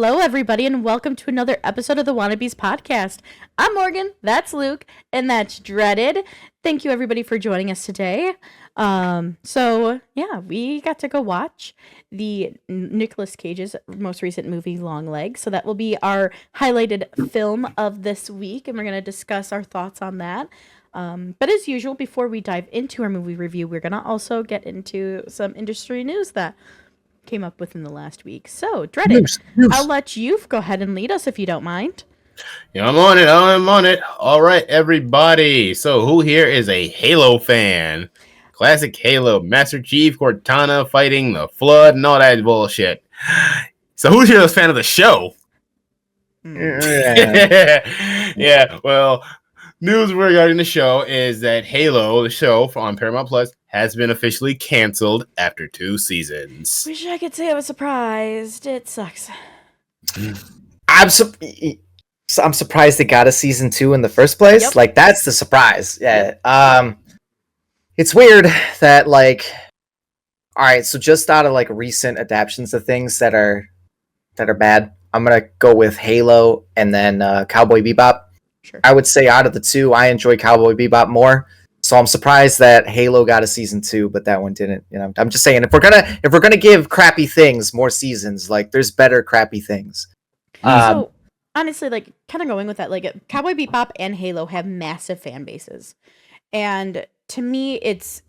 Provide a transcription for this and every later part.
Hello, everybody, and welcome to another episode of the Wanna-Bes podcast. I'm Morgan, that's Luke, and that's Dreaded. Thank you, everybody, for joining us today. We got to go watch the Nicolas Cage's most recent movie, Longlegs. So that will be our highlighted film of this week, and we're going to discuss our thoughts on that. But as usual, before we dive into our movie review, we're going to also get into some industry news that came up within the last week. So, Dreaded, I'll let you go ahead and lead us if you don't mind. Yeah, I'm on it. All right, everybody. So who here is a Halo fan? Classic Halo, Master Chief, Cortana fighting the Flood and all that bullshit. So who's here is a fan of the show? Yeah, well, news regarding the show is that Halo, the show on Paramount Plus, has been officially canceled after 2 seasons. Wish I could say I was surprised. It sucks. I'm surprised they got a season 2 in the first place. Yep. Like, that's the surprise. Yeah. It's weird that, like, all right, so just out of like recent adaptions of things that are bad, I'm gonna go with Halo and then Cowboy Bebop. Sure. I would say out of the two, I enjoy Cowboy Bebop more. So I'm surprised that Halo got a season 2, but that one didn't. You know, I'm just saying if we're gonna give crappy things more seasons, like there's better crappy things. So honestly, like kind of going with that, like Cowboy Bebop and Halo have massive fan bases, and to me, it's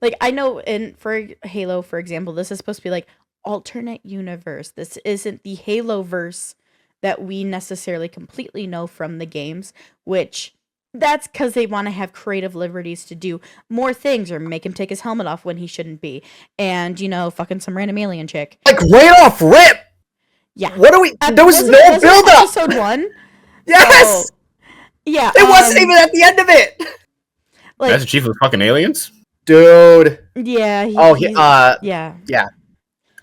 like I know for Halo, for example, this is supposed to be like alternate universe. This isn't the Halo verse that we necessarily completely know from the games, which. That's because they want to have creative liberties to do more things or make him take his helmet off when he shouldn't be. And, you know, fucking some random alien chick. Like, right off rip! Yeah. What are we... There was no build-up! Episode 1? Yes! So, yeah. It wasn't even at the end of it! Like, that's the chief of fucking aliens? Dude. Yeah. Yeah.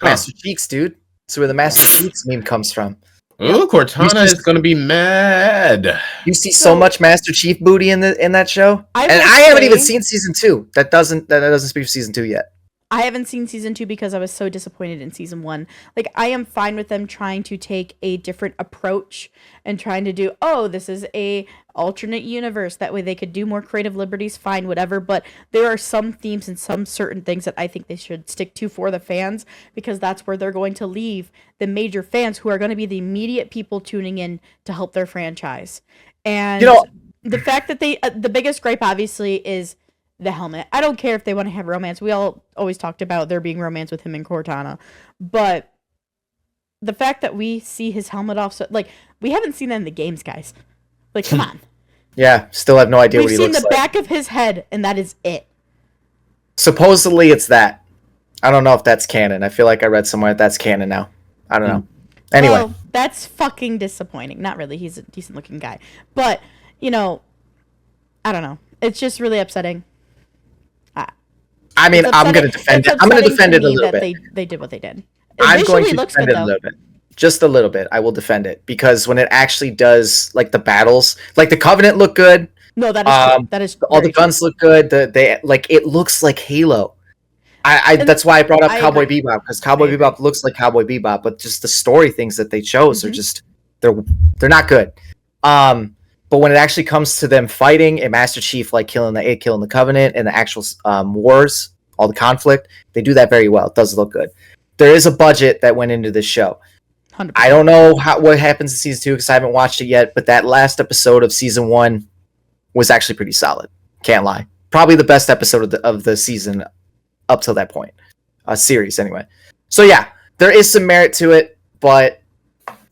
Master Cheeks, dude. That's where the Master Cheeks meme comes from. Ooh, Cortana is gonna be mad. You see so much Master Chief booty in that show, I haven't even seen season 2. That doesn't speak for season 2 yet. I haven't seen season 2 because I was so disappointed in season 1. Like, I am fine with them trying to take a different approach and trying to do, this is a alternate universe. That way they could do more creative liberties, fine, whatever. But there are some themes and some certain things that I think they should stick to for the fans, because that's where they're going to leave the major fans who are going to be the immediate people tuning in to help their franchise. And the fact that the biggest gripe obviously is the helmet. I don't care if they want to have romance. We all always talked about there being romance with him and Cortana. But the fact that we see his helmet off, so, like, we haven't seen that in the games, guys. Like, come on. Yeah, still have no idea what he looks like. We've seen the back of his head, and that is it. Supposedly it's that. I don't know if that's canon. I feel like I read somewhere that's canon now. I don't know. Anyway. Well, that's fucking disappointing. Not really. He's a decent-looking guy. But, I don't know. It's just really upsetting. I mean, I'm going to defend it. I'm going to defend it a little bit. They did what they did. I'm going to defend it a little bit. Just a little bit. I will defend it. Because when it actually does, like, the battles, like, the Covenant look good. No, that is true. That is all the guns look good. It looks like Halo. That's why I brought up Cowboy Bebop, because Cowboy Bebop looks like Cowboy Bebop, but just the story things that they chose are just they're not good. But when it actually comes to them fighting and Master Chief like killing the Covenant and the actual wars, all the conflict, they do that very well. It does look good. There is a budget that went into this show. 100%. I don't know what happens in season 2 because I haven't watched it yet, but that last episode of season 1 was actually pretty solid. Can't lie. Probably the best episode of the season up till that point. Series, anyway. So yeah, there is some merit to it, but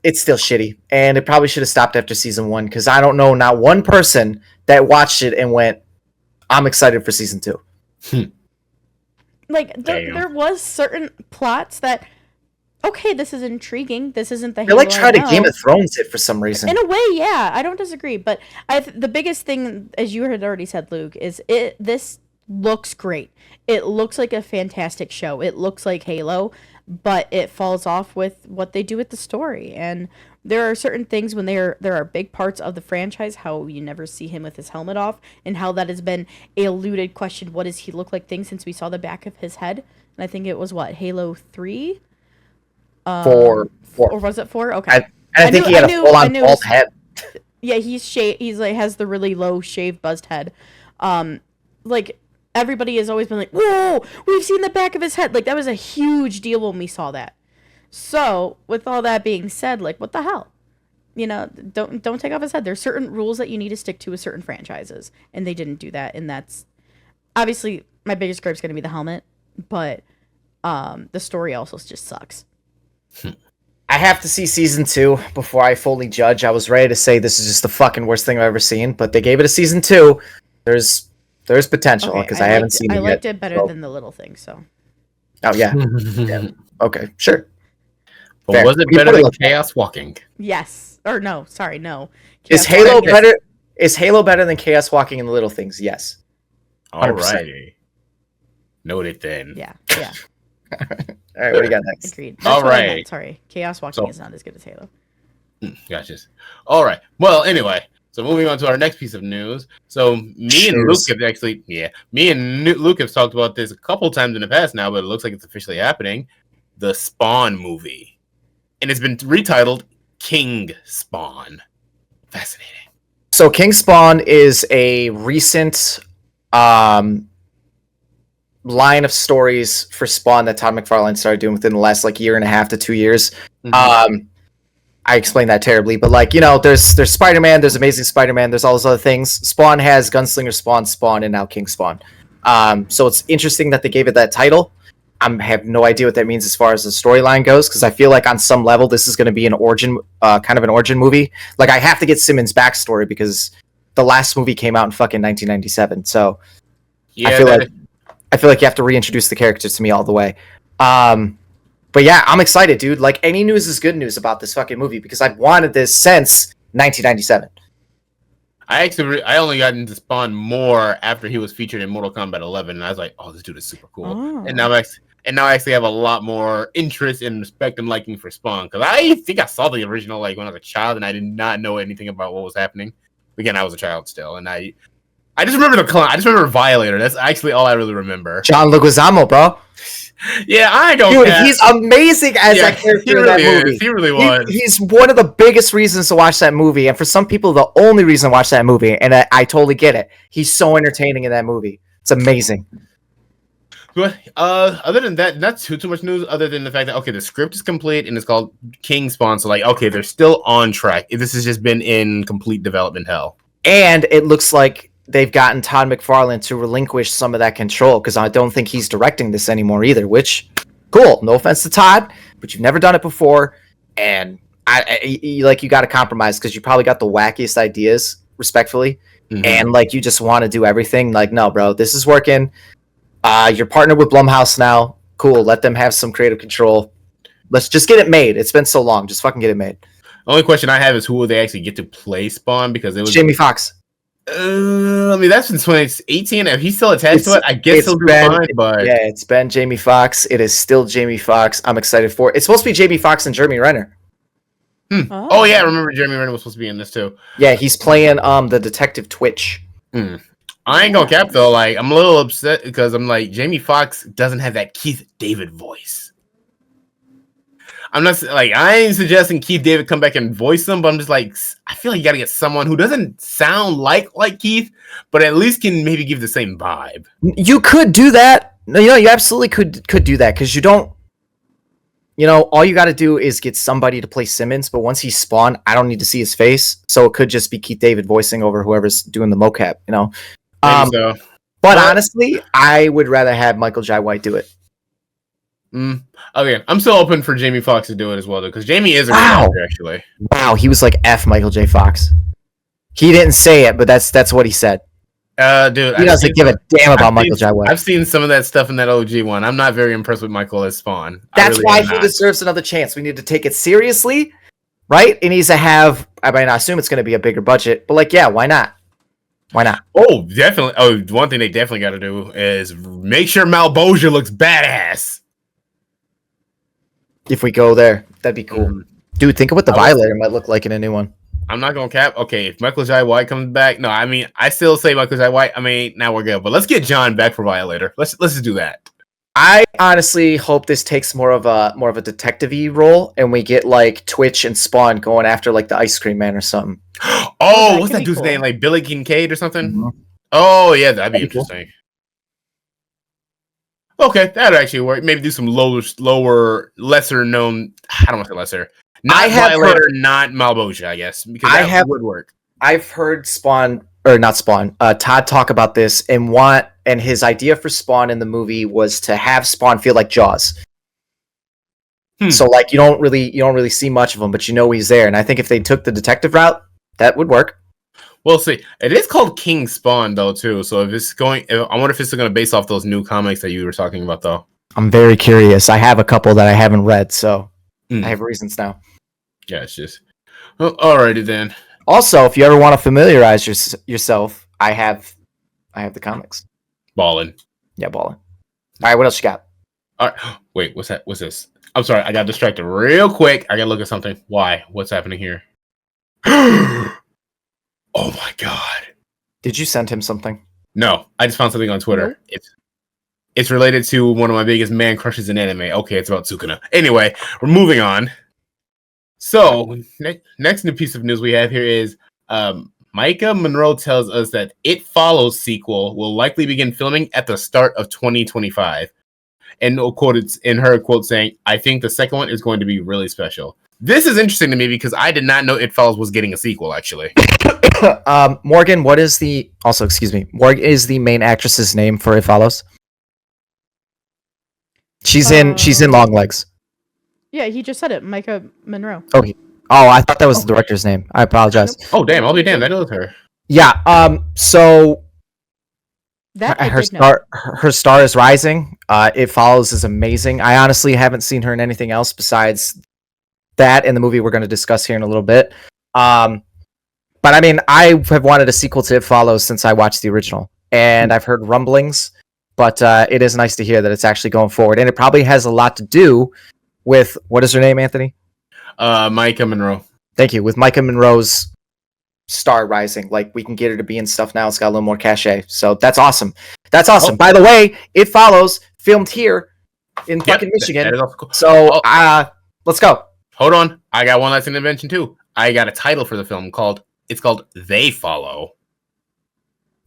it's still shitty. And it probably should have stopped after season 1, because I don't know not one person that watched it and went, I'm excited for season 2. Like, there was certain plots that, okay, this is intriguing. This isn't the Halo. They like try to Game of Thrones it for some reason. In a way, yeah, I don't disagree. But the biggest thing, as you had already said, Luke, is this looks great. It looks like a fantastic show. It looks like Halo, but it falls off with what they do with the story. And there are certain things when there are big parts of the franchise, how you never see him with his helmet off, and how that has been a eluded question. What does he look like thing since we saw the back of his head? And I think it was Halo 3? For Or was it 4? Okay. I think he had a full-on bald head. Yeah, he's like has the really low shaved buzzed head. Like everybody has always been like, "Whoa, we've seen the back of his head." Like that was a huge deal when we saw that. So, with all that being said, like what the hell? Don't take off his head. There's certain rules that you need to stick to with certain franchises, and they didn't do that, and that's obviously my biggest gripe is going to be the helmet, but the story also just sucks. I have to see season 2 before I fully judge. I was ready to say this is just the fucking worst thing I've ever seen, but they gave it a season 2. There's potential because I haven't seen it yet. I liked it better than the little thing, so. Oh yeah. Yeah. Okay, sure. But Fair. was it better than Chaos Walking? Yes. Or no, sorry, no. Is Halo better? Is Halo better than Chaos Walking and the Little Things? Yes. 100%. Alrighty. Noted then. Yeah. All right, what do you got next? Agreed. All right. Sorry. Chaos Walking is not as good as Halo. Gotcha. All right. Well, anyway, so moving on to our next piece of news. So me and Luke have talked about this a couple times in the past now, but it looks like it's officially happening. The Spawn movie. And it's been retitled King Spawn. Fascinating. So King Spawn is a recent line of stories for Spawn that Todd McFarlane started doing within the last year and a half to 2 years. Mm-hmm. I explained that terribly, but there's Spider-Man, there's Amazing Spider-Man, there's all those other things. Spawn has Gunslinger Spawn, and now King Spawn. So it's interesting that they gave it that title. I have no idea what that means as far as the storyline goes, because I feel like on some level this is going to be an origin, kind of an origin movie. Like I have to get Simmons' backstory because the last movie came out in fucking 1997. So yeah, I feel like you have to reintroduce the characters to me all the way. But yeah, I'm excited, dude. Like any news is good news about this fucking movie because I've wanted this since 1997. I only got into Spawn more after he was featured in Mortal Kombat 11, and I was like, "Oh, this dude is super cool." Oh. And now I actually have a lot more interest and respect and liking for Spawn because I think I saw the original when I was a child, and I did not know anything about what was happening. Again, I was a child still, and I just remember the clown. I just remember Violator. That's actually all I really remember. John Leguizamo, bro. Yeah, I don't. Dude, he's amazing as that character in that movie. He really was. He's one of the biggest reasons to watch that movie, and for some people, the only reason to watch that movie. And I totally get it. He's so entertaining in that movie. It's amazing. But other than that, not too much news. Other than the fact that the script is complete and it's called King Spawn. So they're still on track. This has just been in complete development hell. And it looks like they've gotten Todd McFarlane to relinquish some of that control because I don't think he's directing this anymore either, which, cool. No offense to Todd, but you've never done it before. And you got to compromise because you probably got the wackiest ideas, respectfully. Mm-hmm. And you just want to do everything. No, bro, this is working. You're partnered with Blumhouse now. Cool. Let them have some creative control. Let's just get it made. It's been so long. Just fucking get it made. Only question I have is who will they actually get to play Spawn because it was Jamie Foxx. That's since 2018. If he's still attached to it, I guess he'll be fine. But yeah, it's been Jamie Foxx. It is still Jamie Foxx. I'm excited for it. It's supposed to be Jamie Foxx and Jeremy Renner. Oh yeah, I remember Jeremy Renner was supposed to be in this too. Yeah, he's playing the detective Twitch. I ain't gonna cap though. I'm a little upset because I'm Jamie Foxx doesn't have that Keith David voice. I'm not I ain't suggesting Keith David come back and voice him, but I'm just I feel like you gotta get someone who doesn't sound like Keith, but at least can maybe give the same vibe. You could do that. No, you absolutely could do that because you don't. All you got to do is get somebody to play Simmons, but once he's Spawn, I don't need to see his face, so it could just be Keith David voicing over whoever's doing the mocap. So. But honestly, I would rather have Michael Jai White do it. Okay, I'm still open for Jamie Foxx to do it as well, though, because Jamie is a good actor, actually. Wow, he was F Michael J. Fox. He didn't say it, but that's what he said. Dude, he doesn't give a damn about Michael Jai White. I've seen some of that stuff in that OG one. I'm not very impressed with Michael as Spawn. That's why he deserves another chance. We need to take it seriously, right? It needs to have. I mean, I assume it's going to be a bigger budget, but yeah, why not? Why not? Oh, definitely. Oh, one thing they definitely got to do is make sure Malbosia looks badass. If we go there, that'd be cool. Dude, think of what the Violator might look like in a new one. I'm not going to cap. Okay, if Michael Jai White comes back, no, I mean, I still say Michael Jai White. I mean, now we're good. But let's get John back for Violator. Let's just do that. I honestly hope this takes more of a detective-y role, and we get like Twitch and Spawn going after like the Ice Cream Man or something. Oh, that what's could that be dude's cool. name? Like Billy Kincaid or something? Mhm. Oh yeah, that'd be That'd be cool. interesting. Okay, that'd actually work. Maybe do some lower, lesser known. I don't want to say lesser. Not I have Violator, heard- not Malboja, I guess, because I that have- would work. I've heard Spawn or not Spawn, Todd talk about this and his idea for Spawn in the movie was to have Spawn feel like Jaws. So like you don't really see much of him, but you know he's there. And I think if they took the detective route, that would work. We'll see. It is called King Spawn though too. So if it's going, I wonder if it's going to base off those new comics that you were talking about though. I'm very curious. I have a couple that I haven't read, so I have reasons now. Yeah, it's just. Well, alrighty then. Also, if you ever want to familiarize yourself, I have the comics. Ballin'. Yeah, ballin'. All right, what else you got? All right. Wait, what's that? What's this? I'm sorry, I got distracted real quick. I gotta look at something. Why? What's happening here? Oh my god. Did you send him something? No, I just found something on Twitter. Nope. It's related to one of my biggest man crushes in anime. Okay, it's about Sukuna. Anyway, we're moving on. So, next new piece of news we have here is Maika Monroe tells us that It Follows sequel will likely begin filming at the start of 2025. And quoted in her quote saying, "I think the second one is going to be really special." This is interesting to me because I did not know It Follows was getting a sequel, actually. Morgan, what is the also excuse me? Morgan is the main actress's name for It Follows. She's in Longlegs. Yeah, he just said it. Maika Monroe. Oh, I thought that was the director's name. I apologize. Oh, damn. I'll be damned. I know it's her. Yeah. So That I her did know. her star is rising. It Follows is amazing. I honestly haven't seen her in anything else besides that in the movie we're going to discuss here in a little bit. But I mean, I have wanted a sequel to It Follows since I watched the original, and I've heard rumblings. But it is nice to hear that it's actually going forward, and it probably has a lot to do with what is her name, Anthony? Maika Monroe. Thank you. With Maika Monroe's star rising, like we can get her to be in stuff now. It's got a little more cachet, so that's awesome. That's awesome. Oh. By the way, It Follows filmed here in fucking Michigan. That is also cool. So let's go. Hold on. I got one last thing to mention too. I got a title for the film called They Follow.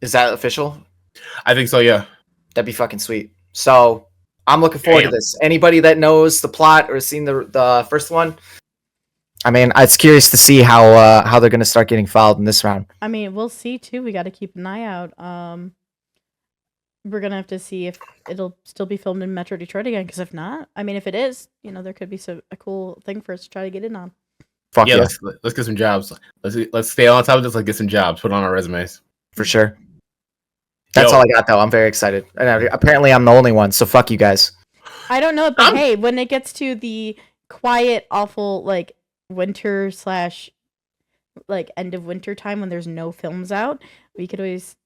Is that official? I think so, yeah. That'd be fucking sweet. So I'm looking forward to this. Anybody that knows the plot or has seen the first one, I mean, it's curious to see how they're gonna start getting followed in this round. I mean, we'll see too. We got to keep an eye out. We're gonna have to see if it'll still be filmed in Metro Detroit again. Because if not, I mean, if it is, there could be a cool thing for us to try to get in on. Fuck yeah, let's get some jobs. Let's stay on top of this. Let's get some jobs. Put on our resumes for sure. That's all I got though. I'm very excited, and apparently I'm the only one. So fuck you guys. I don't know, but hey, when it gets to the quiet, awful like winter / like end of winter time when there's no films out, we could always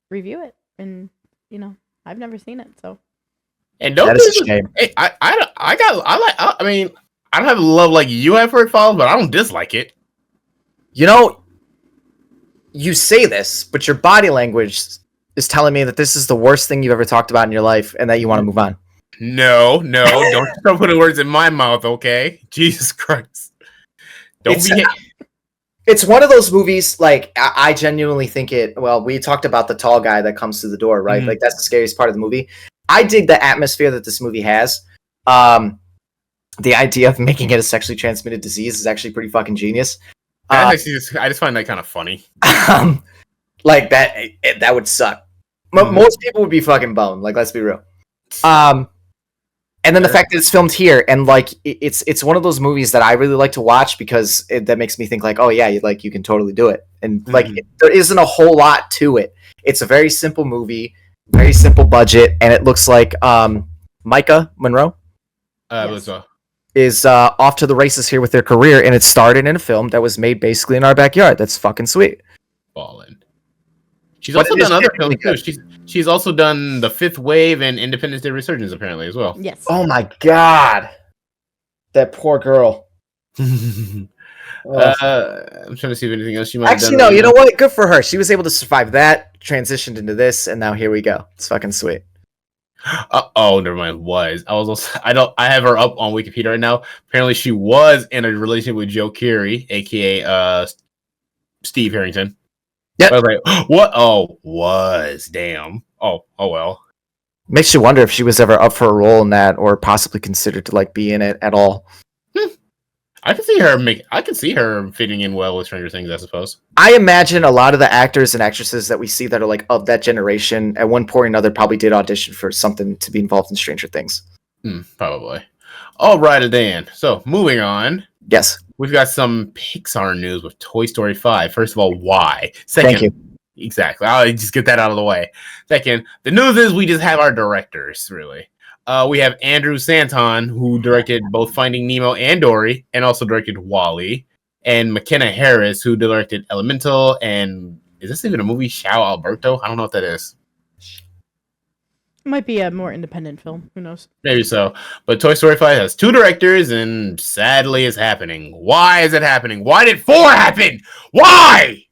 review it. And I've never seen it, so. And don't that is a shame. Hey, I mean, I don't have love like you have for It Follows, but I don't dislike it. You say this, but your body language is telling me that this is the worst thing you've ever talked about in your life, and that you want to move on. No, don't start putting words in my mouth, okay? Jesus Christ. It's one of those movies, like, I genuinely think we talked about the tall guy that comes through the door, right? Mm-hmm. Like, that's the scariest part of the movie. I dig the atmosphere that this movie has. The idea of making it a sexually transmitted disease is actually pretty fucking genius. I just find that kind of funny. Like, that would suck. Most people would be fucking boned, like, let's be real. And then the fact that it's filmed here, and like it's one of those movies that I really like to watch because that makes me think like, oh yeah, you can totally do it, and like there isn't a whole lot to it. It's a very simple movie, very simple budget, and it looks like Maika Monroe is off to the races here with their career, and it started in a film that was made basically in our backyard. That's fucking sweet. Ballin'. She's also done other films too. She's also done The Fifth Wave and Independence Day Resurgence apparently as well. Yes. Oh my god, that poor girl. I'm trying to see if anything else she might actually have done. No, you know what? Good for her. She was able to survive that, transitioned into this, and now here we go. It's fucking sweet. Oh, never mind. Was I was also, I don't I have her up on Wikipedia right now. Apparently, she was in a relationship with Joe Keery, aka Steve Harrington. Yep. I was like, what? Oh, was damn. Oh well. Makes you wonder if she was ever up for a role in that, or possibly considered to like be in it at all. I can see her I can see her fitting in well with Stranger Things, I suppose. I imagine a lot of the actors and actresses that we see that are like of that generation at one point or another probably did audition for something to be involved in Stranger Things. Probably. All right, Dan. So moving on. Yes. We've got some Pixar news with Toy Story 5. First of all, why? Second, Thank you. Exactly. I'll just get that out of the way. Second, the news is we just have our directors, really. We have Andrew Santon, who directed both Finding Nemo and Dory, and also directed WALL-E, and McKenna Harris, who directed Elemental, and is this even a movie? Xiao Alberto? I don't know what that is. It might be a more independent film. Who knows? Maybe so. But Toy Story 5 has 2 directors, and sadly it's happening. Why is it happening? Why did 4 happen? Why?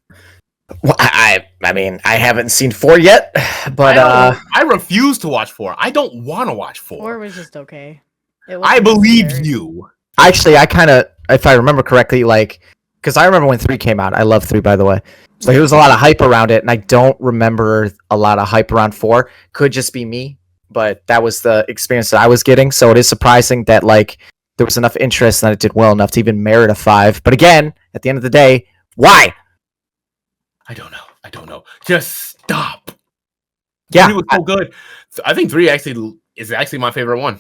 Well, I mean, I haven't seen 4 yet, but I refuse to watch 4. I don't want to watch 4. 4 was just okay. I believe you. Actually, I kind of, if I remember correctly, like, because I remember when 3 came out. I love 3, by the way. So there was a lot of hype around it, and I don't remember a lot of hype around 4. Could just be me, but that was the experience that I was getting. So it is surprising that like there was enough interest and that it did well enough to even merit a 5. But again, at the end of the day, why? I don't know. Just stop. Yeah, 3 was so good. I think 3 is actually my favorite one.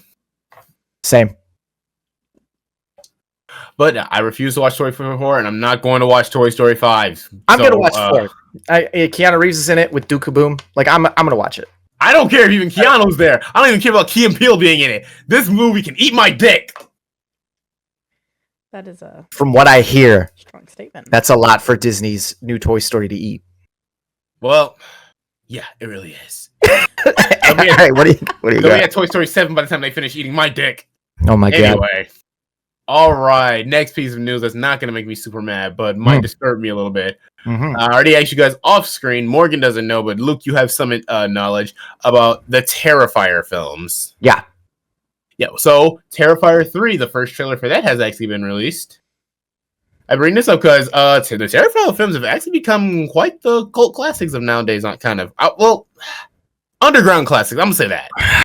Same. But I refuse to watch Toy Story 4, and I'm not going to watch Toy Story 5. I'm gonna watch 4. Keanu Reeves is in it with Duke Boom. Like I'm gonna watch it. I don't care if even Keanu's there. I don't even care about Key and Peele being in it. This movie can eat my dick. That is a From what I hear, strong statement. that's a lot for Disney's new Toy Story to eat. Well, yeah, it really is. All right, what do you They'll got? be at Toy Story 7 by the time they finish eating my dick. Oh my god. Anyway. All right, next piece of news that's not going to make me super mad, but might disturb me a little bit. Mm-hmm. I already asked you guys off screen. Morgan doesn't know, but Luke, you have some knowledge about the Terrifier films. Yeah. Yeah, so Terrifier 3, the first trailer for that has actually been released. I bring this up because the Terrifier films have actually become quite the cult classics of nowadays, not kind of, underground classics, I'm going to say that.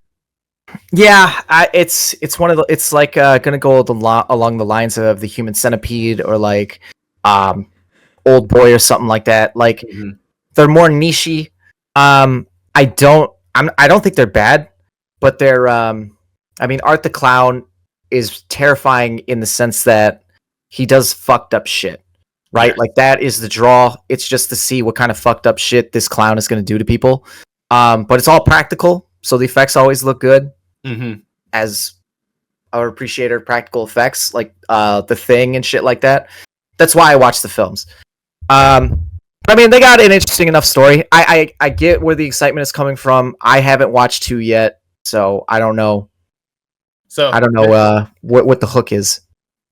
Yeah, it's one of the. It's like gonna go along the lines of the Human Centipede or like Old Boy or something like that. Like they're more nichey. I don't think they're bad, but they're. I mean, Art the Clown is terrifying in the sense that he does fucked up shit, right? Yeah. Like that is the draw. It's just to see what kind of fucked up shit this clown is gonna do to people. But it's all practical, so the effects always look good. As our appreciator of practical effects, like The Thing and shit like that. That's why I watch the films. I mean, they got an interesting enough story. I get where the excitement is coming from. I haven't watched 2 yet, so I don't know. What the hook is.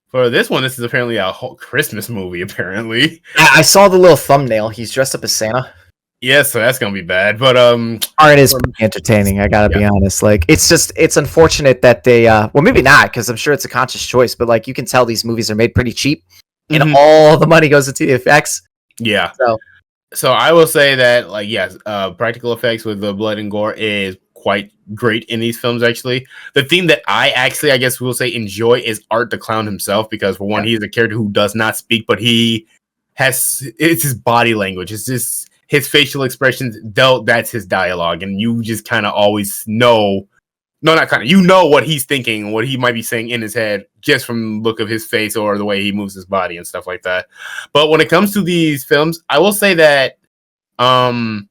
For this one, this is apparently a whole Christmas movie, apparently. I saw the little thumbnail. He's dressed up as Santa. Yeah, so that's gonna be bad. But art is pretty entertaining. I gotta be honest. Like, it's unfortunate that they well, maybe not, because I'm sure it's a conscious choice. But like, you can tell these movies are made pretty cheap, and all the money goes into the effects. Yeah. So I will say that, like, yes, practical effects with the blood and gore is quite great in these films. Actually, the thing that I guess we'll say enjoy is Art the Clown himself, because for one, he's a character who does not speak, but it's his body language. It's just his facial expressions, that's his dialogue, and you just kind of always know, you know what he's thinking, what he might be saying in his head, just from the look of his face or the way he moves his body and stuff like that. But when it comes to these films, I will say that I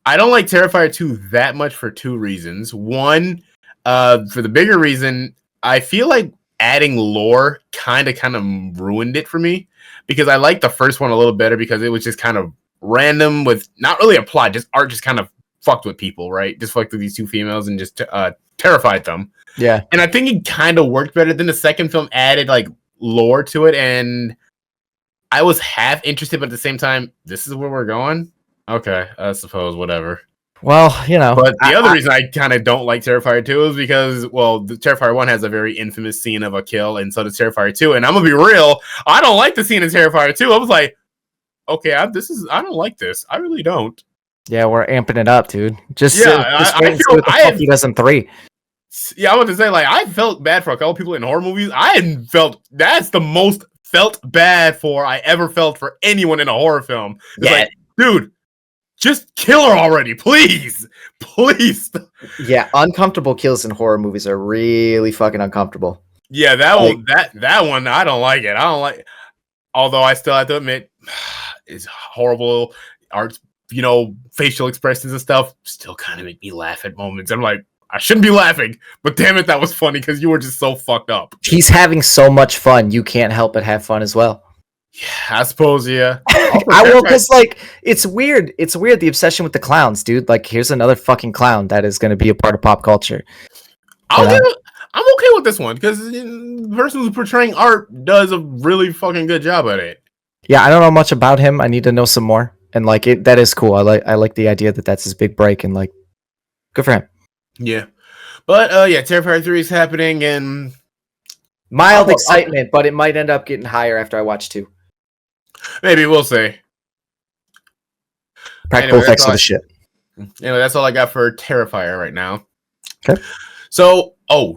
don't like Terrifier 2 that much for 2 reasons. One, for the bigger reason, I feel like adding lore kind of ruined it for me, because I liked the first one a little better because it was just kind of random with not really a plot, just Art just kind of fucked with people, right? Just fucked with these 2 females and just terrified them. Yeah. And I think it kind of worked better. Then the second film added like lore to it, and I was half interested, but at the same time, this is where we're going? Okay, I suppose, whatever. Well, But the other reason I kind of don't like Terrifier 2 is because, well, the Terrifier 1 has a very infamous scene of a kill, and so does Terrifier 2. And I'm gonna be real, I don't like the scene in Terrifier 2. I was like, okay, I don't like this. I really don't. yeah, we're amping it up, dude. Just Yeah, wait and see what the fuck he does in 3. Yeah, I want to say, like, I felt bad for a couple people in horror movies. That's the most felt bad for I ever felt for anyone in a horror film. It's like, dude, just kill her already, please. Please. Yeah, uncomfortable kills in horror movies are really fucking uncomfortable. Yeah, that one, I don't like it. I don't like, although I still have to admit, it's horrible. Art's, facial expressions and stuff still kind of make me laugh at moments. I'm like, I shouldn't be laughing, but damn it, that was funny because you were just so fucked up. He's having so much fun, you can't help but have fun as well. Yeah, I suppose, yeah. I will, because, like, it's weird. It's weird, the obsession with the clowns, dude. Like, here's another fucking clown that is going to be a part of pop culture. I'm okay with this one because the person who's portraying Art does a really fucking good job at it. Yeah, I don't know much about him. I need to know some more. And, like, that is cool. I like the idea that that's his big break, and, like, good for him. Yeah. But, Terrifier 3 is happening, and mild excitement, but it might end up getting higher after I watch 2. Maybe, we'll see. Practical effects of the shit. Anyway, that's all I got for Terrifier right now. Okay. So,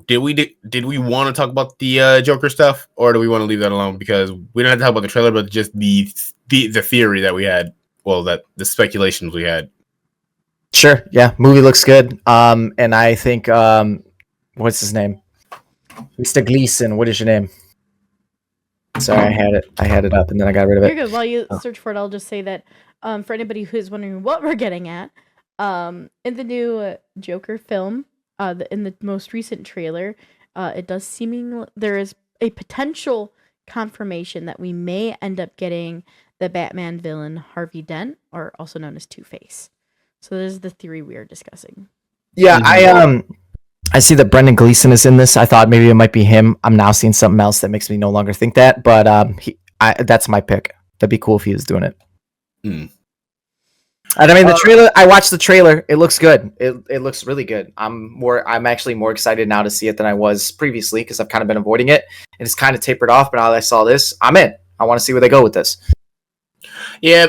did we want to talk about the Joker stuff, or do we want to leave that alone? Because we don't have to talk about the trailer, but just the theory that we had. Well, that the speculations we had. Sure. Yeah. Movie looks good. And I think what's his name? Mr. Gleason. What is your name? Sorry, I had it up and then I got rid of it. You're good. While you search for it, I'll just say that for anybody who's wondering what we're getting at, in the new Joker film, in the most recent trailer, it does seeming there is a potential confirmation that we may end up getting the Batman villain Harvey Dent, or also known as Two-Face. So this is the theory we are discussing. Yeah, I see that Brendan Gleeson is in this. I thought maybe it might be him. I'm now seeing something else that makes me no longer think that. But that's my pick. That'd be cool if he was doing it. Hmm. And I mean, the trailer. I watched the trailer. It looks good. It looks really good. I'm actually more excited now to see it than I was previously because I've kind of been avoiding it, and it's kind of tapered off. But now that I saw this, I'm in. I want to see where they go with this. Yeah,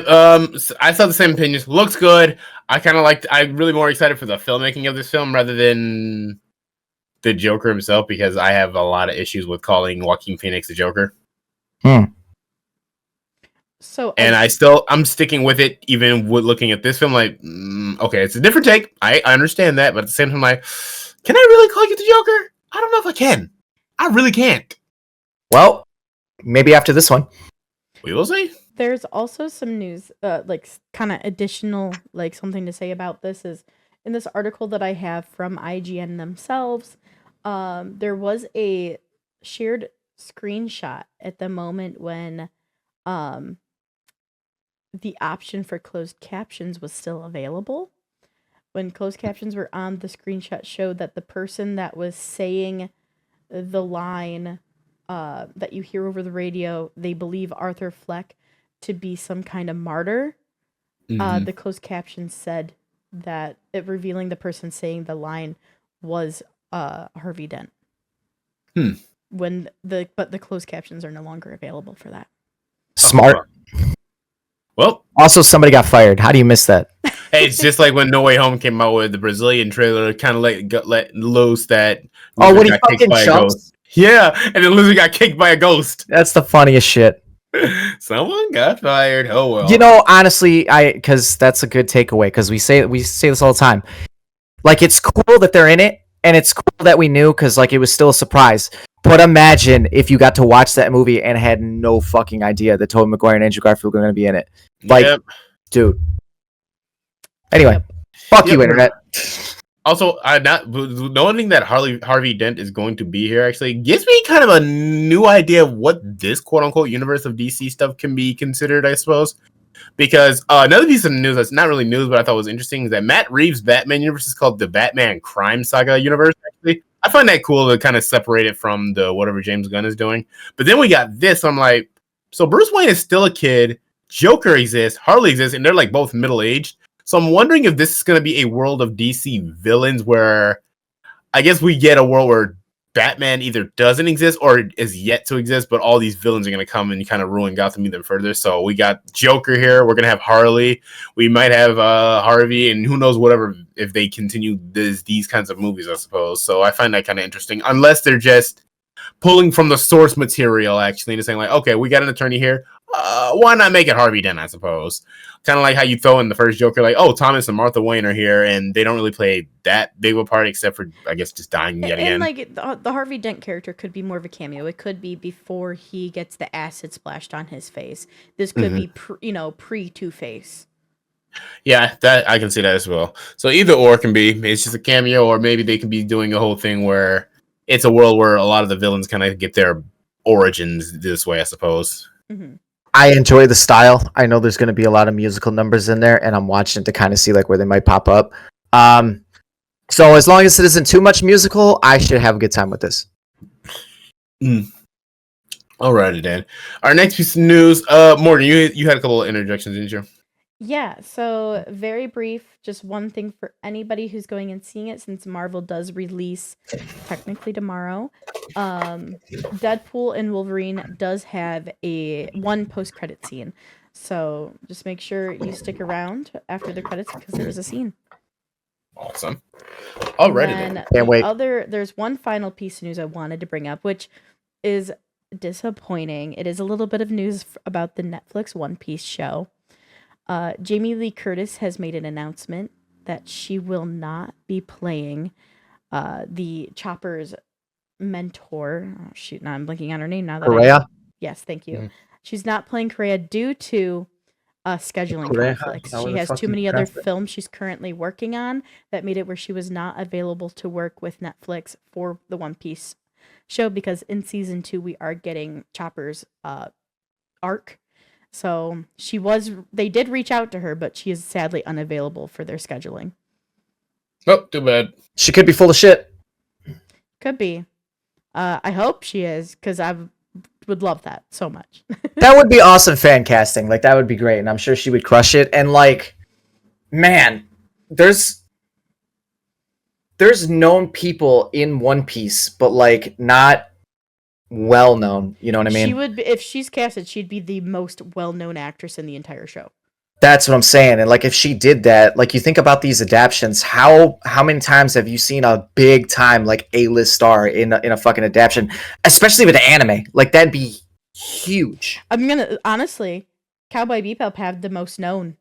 I saw the same opinions. Looks good. I'm really more excited for the filmmaking of this film rather than the Joker himself because I have a lot of issues with calling Joaquin Phoenix the Joker. So, and I'm sticking with it even with looking at this film. Like, okay, it's a different take. I understand that, but at the same time, like, can I really call you the Joker? I don't know if I can. I really can't. Well, maybe after this one, we will see. There's also some news, like kind of additional, like something to say about this is in this article that I have from IGN themselves. There was a shared screenshot at the moment when the option for closed captions was still available. When closed captions were on, the screenshot showed that the person that was saying the line that you hear over the radio, they believe Arthur Fleck to be some kind of martyr. The closed captions said that it revealing the person saying the line was Harvey Dent. But the closed captions are no longer available for that. Smart. Well, also somebody got fired. How do you miss that? Hey, it's just like when No Way Home came out with the Brazilian trailer, kind of let loose that. When he fucking jumps. Yeah, and then Lizard got kicked by a ghost. That's the funniest shit. Someone got fired. Oh well. You know, honestly, because that's a good takeaway. Because we say this all the time. Like, it's cool that they're in it, and it's cool that we knew because like it was still a surprise. But imagine if you got to watch that movie and had no fucking idea that Tobey Maguire and Andrew Garfield were going to be in it. Like, dude. Anyway, fuck you, internet. Also, knowing that Harvey Dent is going to be here actually gives me kind of a new idea of what this quote-unquote universe of DC stuff can be considered, I suppose. Because another piece of news that's not really news, but I thought was interesting is that Matt Reeves' Batman universe is called the Batman Crime Saga universe, actually. I find that cool to kind of separate it from the whatever James Gunn is doing. But then we got this, I'm like, so Bruce Wayne is still a kid, Joker exists, Harley exists, and they're like both middle-aged. So I'm wondering if this is going to be a world of DC villains where I guess we get a world where Batman either doesn't exist or is yet to exist, but all these villains are going to come and kind of ruin Gotham even further. So we got Joker here. We're going to have Harley. We might have Harvey, and who knows whatever if they continue these kinds of movies, I suppose. So I find that kind of interesting, unless they're just pulling from the source material, actually, and saying like, okay, we got an attorney here. Why not make it Harvey Dent, I suppose? Kind of like how you throw in the first Joker, like, oh, Thomas and Martha Wayne are here, and they don't really play that big of a part, except for, I guess, just dying yet again. And like the Harvey Dent character could be more of a cameo. It could be before he gets the acid splashed on his face. This could be, pre Two-Face. Yeah, that I can see that as well. So either or can be. It's just a cameo, or maybe they can be doing a whole thing where it's a world where a lot of the villains kind of get their origins this way, I suppose. Mm-hmm. I enjoy the style. I know there's going to be a lot of musical numbers in there, and I'm watching to kind of see like where they might pop up. So as long as it isn't too much musical, I should have a good time with this. Alrighty then. Our next piece of news, Morgan, you had a couple of interjections, didn't you? Yeah, so very brief, just one thing for anybody who's going and seeing it, since Marvel does release technically tomorrow. Deadpool and Wolverine does have one post-credit scene. So just make sure you stick around after the credits because there is a scene. Awesome. Alrighty then. Can't wait. There's one final piece of news I wanted to bring up, which is disappointing. It is a little bit of news about the Netflix One Piece show. Jamie Lee Curtis has made an announcement that she will not be playing the Chopper's mentor. Oh, shoot, now I'm blanking on her name now. Correa? Yes, thank you. Mm. She's not playing Correa due to scheduling Correa? conflicts. How She the has fuck too you many other pronounce it? films she's currently working on that made it where she was not available to work with Netflix for the One Piece show, because in season 2 we are getting Chopper's arc. So they did reach out to her, but she is sadly unavailable for their scheduling. Oh, too bad. She could be full of shit. Could be. I hope she is, because I would love that so much. That would be awesome fan casting. Like, that would be great. And I'm sure she would crush it. And like, man, there's known people in One Piece, but like not well known. You know what I mean? She would be, if she's casted, she'd be the most well-known actress in the entire show. That's what I'm saying. And like, if she did that, like, you think about these adaptions, how many times have you seen a big time like A-list star in a fucking adaptation, especially with anime? Like, that'd be huge. I'm gonna honestly, Cowboy Bebop had the most known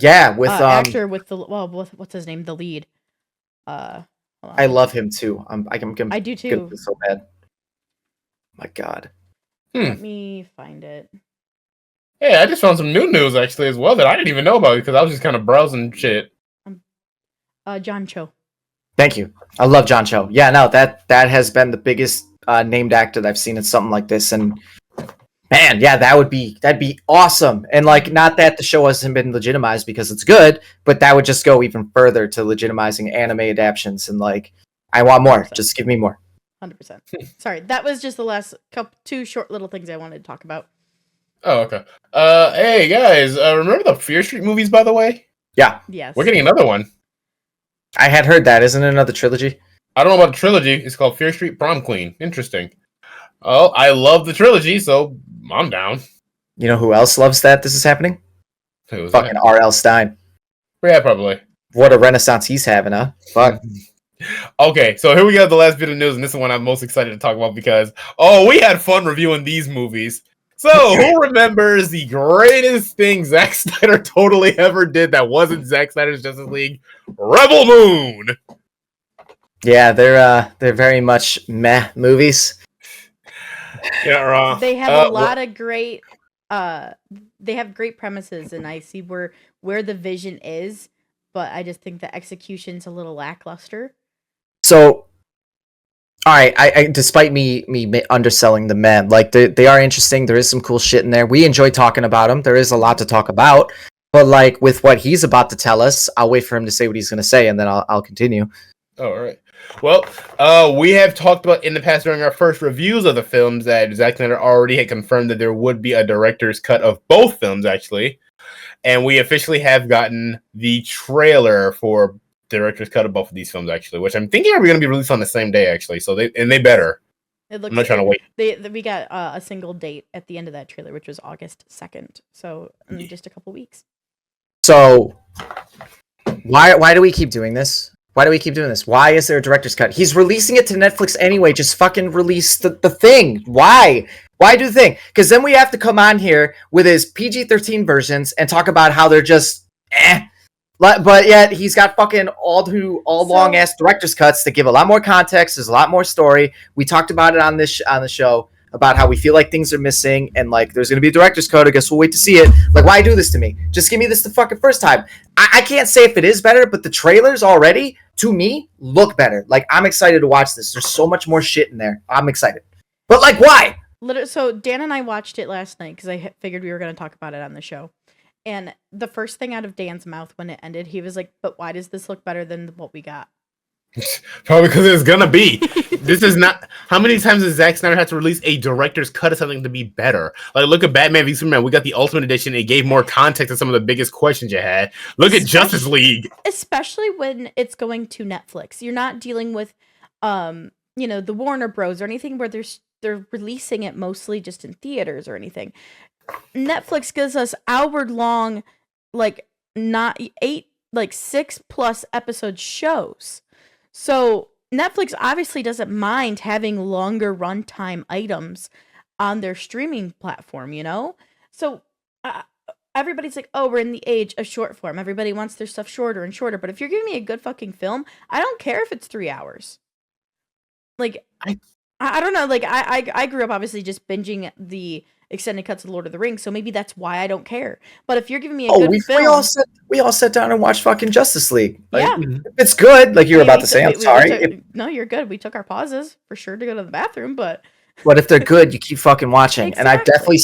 Yeah, with actor with what's his name, the lead. Hold on. I love him too. I do too. So bad. My God. Let me find it. Hey, I just found some new news actually as well that I didn't even know about because I was just kind of browsing shit. John Cho. Thank you. I love John Cho. Yeah, no, that has been the biggest named actor that I've seen in something like this, and man, yeah, that'd be awesome. And like, not that the show hasn't been legitimized because it's good, but that would just go even further to legitimizing anime adaptions. And like, I want more. 100%. Just give me more. 100%. Sorry, that was just the last two short little things I wanted to talk about. Oh, okay. Hey guys, remember the Fear Street movies, by the way? Yeah, Yes. We're getting another one. I had heard that. Isn't it another trilogy? I don't know about the trilogy. It's called Fear Street Prom Queen. Interesting. Oh, I love the trilogy, so I'm down. You know who else loves that this is happening? Who's Fucking that? R.L. Stein. Yeah, probably. What a renaissance he's having, huh? Fuck. Okay, so here we go, the last bit of news, and this is one I'm most excited to talk about because, we had fun reviewing these movies. So, who remembers the greatest thing Zack Snyder totally ever did that wasn't Zack Snyder's Justice League? Rebel Moon! Yeah, they're very much meh movies. Yeah, They have a lot of great they have great premises, and I see where the vision is, but I just think the execution's a little lackluster. So, all right, I despite me underselling the men, like they are interesting. There is some cool shit in there. We enjoy talking about them. There is a lot to talk about. But like with what he's about to tell us, I'll wait for him to say what he's going to say, and then I'll continue. Oh, all right. Well, we have talked about in the past during our first reviews of the films that Zack Snyder already had confirmed that there would be a director's cut of both films, actually. And we officially have gotten the trailer for director's cut of both of these films, actually, which I'm thinking are going to be released on the same day, actually. So they better. It looks. I'm not trying to wait. We got a single date at the end of that trailer, which was August 2nd. So in just a couple weeks. So why do we keep doing this? Why do we keep doing this? Why is there a director's cut? He's releasing it to Netflix anyway. Just fucking release the thing. Why? Why do the thing? Because then we have to come on here with his PG-13 versions and talk about how they're just But yet he's got fucking all long ass director's cuts that give a lot more context. There's a lot more story. We talked about it on this on the show about how we feel like things are missing and like there's gonna be a director's cut. I guess we'll wait to see it. Like, why do this to me? Just give me this the fucking first time. I can't say if it is better, but the trailers already to me look better. Like, I'm excited to watch this. There's so much more shit in there. I'm excited. But like, why? So Dan and I watched it last night because I figured we were going to talk about it on the show. And the first thing out of Dan's mouth when it ended, he was like, "But why does this look better than what we got?" Probably because it's gonna be. This is not. How many times does Zack Snyder have to release a director's cut of something to be better? Like, look at Batman v Superman. We got the Ultimate Edition. It gave more context to some of the biggest questions you had. Look at Justice League. Especially when it's going to Netflix. You're not dealing with, the Warner Bros. Or anything where they're releasing it mostly just in theaters or anything. Netflix gives us hour-long, like, not 6+ episode shows. So Netflix obviously doesn't mind having longer runtime items on their streaming platform, you know? So everybody's like, oh, we're in the age of short form. Everybody wants their stuff shorter and shorter. But if you're giving me a good fucking film, I don't care if it's 3 hours. Like, I don't know. Like, I grew up obviously just binging the extended cuts of Lord of the Rings, so maybe that's why I don't care. But if you're giving me a good film, we all sat down and watched fucking Justice League. Like, yeah, if it's good. Like you were about to say, I'm sorry. No, you're good. We took our pauses for sure to go to the bathroom, but if they're good, you keep fucking watching. Exactly. And I've definitely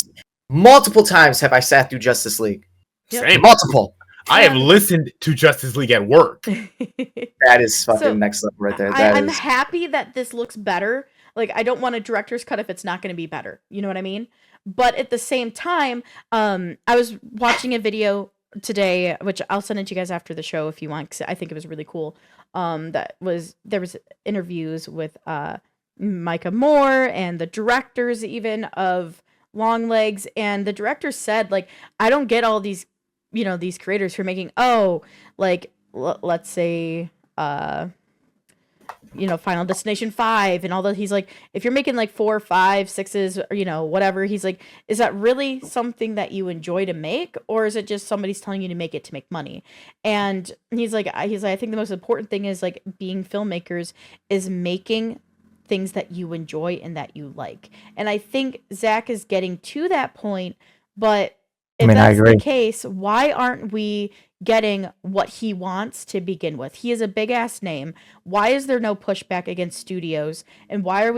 multiple times have I sat through Justice League. Same. Multiple. I have listened to Justice League at work. That is fucking next level right there. I'm happy that this looks better. Like, I don't want a director's cut if it's not going to be better. You know what I mean? But at the same time, I was watching a video today, which I'll send it to you guys after the show if you want, because I think it was really cool. There was interviews with Maika Moore and the directors even of Longlegs, and the director said, like, I don't get all these, these creators who are making, let's say, Final Destination 5 and all that. He's like, if you're making like 4, 5, 6s, or, whatever, he's like, is that really something that you enjoy to make, or is it just somebody's telling you to make it to make money? And he's like, I think the most important thing is like being filmmakers is making things that you enjoy and that you like. And I think Zach is getting to that point, but if that's the case, why aren't we getting what he wants to begin with? He is a big ass name. Why is there no pushback against studios? And why are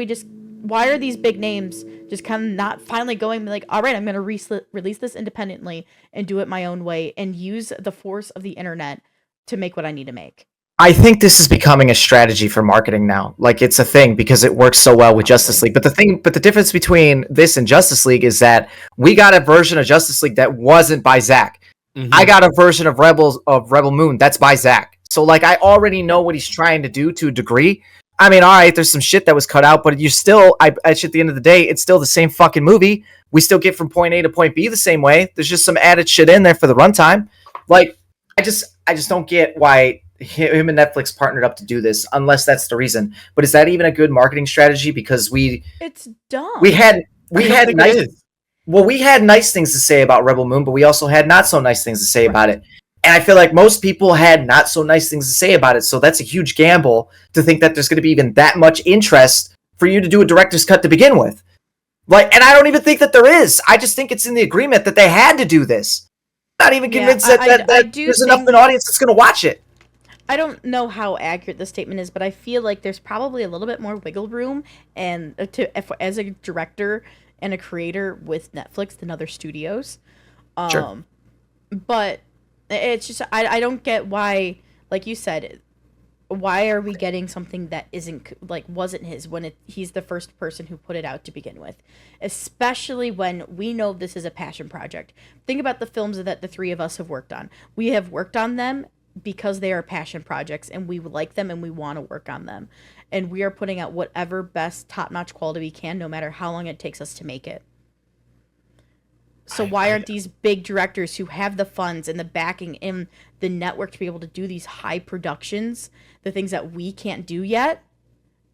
these big names just kind of not finally going like, all right, I'm going to release this independently and do it my own way and use the force of the internet to make what I need to make? I think this is becoming a strategy for marketing now. Like, it's a thing because it works so well with Justice League. But the difference between this and Justice League is that we got a version of Justice League that wasn't by Zack. Mm-hmm. I got a version of Rebel Moon that's by Zack. So like, I already know what he's trying to do to a degree. I mean, all right, there's some shit that was cut out, but you still, at the end of the day, it's still the same fucking movie. We still get from point A to point B the same way. There's just some added shit in there for the runtime. Like, I just don't get why him and Netflix partnered up to do this, unless that's the reason. But is that even a good marketing strategy? Because it's dumb. We had nice things to say about Rebel Moon, but we also had not so nice things to say about it. And I feel like most people had not so nice things to say about it. So that's a huge gamble to think that there's going to be even that much interest for you to do a director's cut to begin with. Like, and I don't even think that there is. I just think it's in the agreement that they had to do this. Not even convinced that there's enough of an audience that's going to watch it. I don't know how accurate the statement is, but I feel like there's probably a little bit more wiggle room and as a director and a creator with Netflix than other studios. Sure. But it's just I don't get why, like you said, why are we getting something that wasn't his when he's the first person who put it out to begin with, especially when we know this is a passion project. Think about the films that the three of us have worked on. We have worked on them because they are passion projects and we like them and we want to work on them, and we are putting out whatever best top-notch quality we can, no matter how long it takes us to make it. So why aren't these big directors who have the funds and the backing in the network to be able to do these high productions, the things that we can't do yet,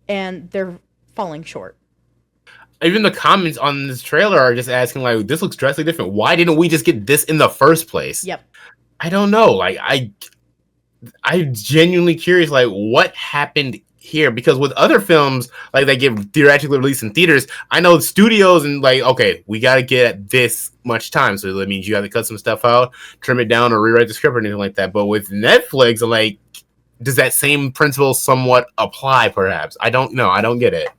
and they're falling short? Even the comments on this trailer are just asking, like, this looks drastically different. Why didn't we just get this in the first place? Yep. I don't know. Like, I'm genuinely curious, like, what happened here? Because with other films, like, they get theatrically released in theaters, I know studios and, like, okay, we got to get this much time. So that means you got to cut some stuff out, trim it down, or rewrite the script or anything like that. But with Netflix, like, does that same principle somewhat apply, perhaps? I don't know. I don't get it.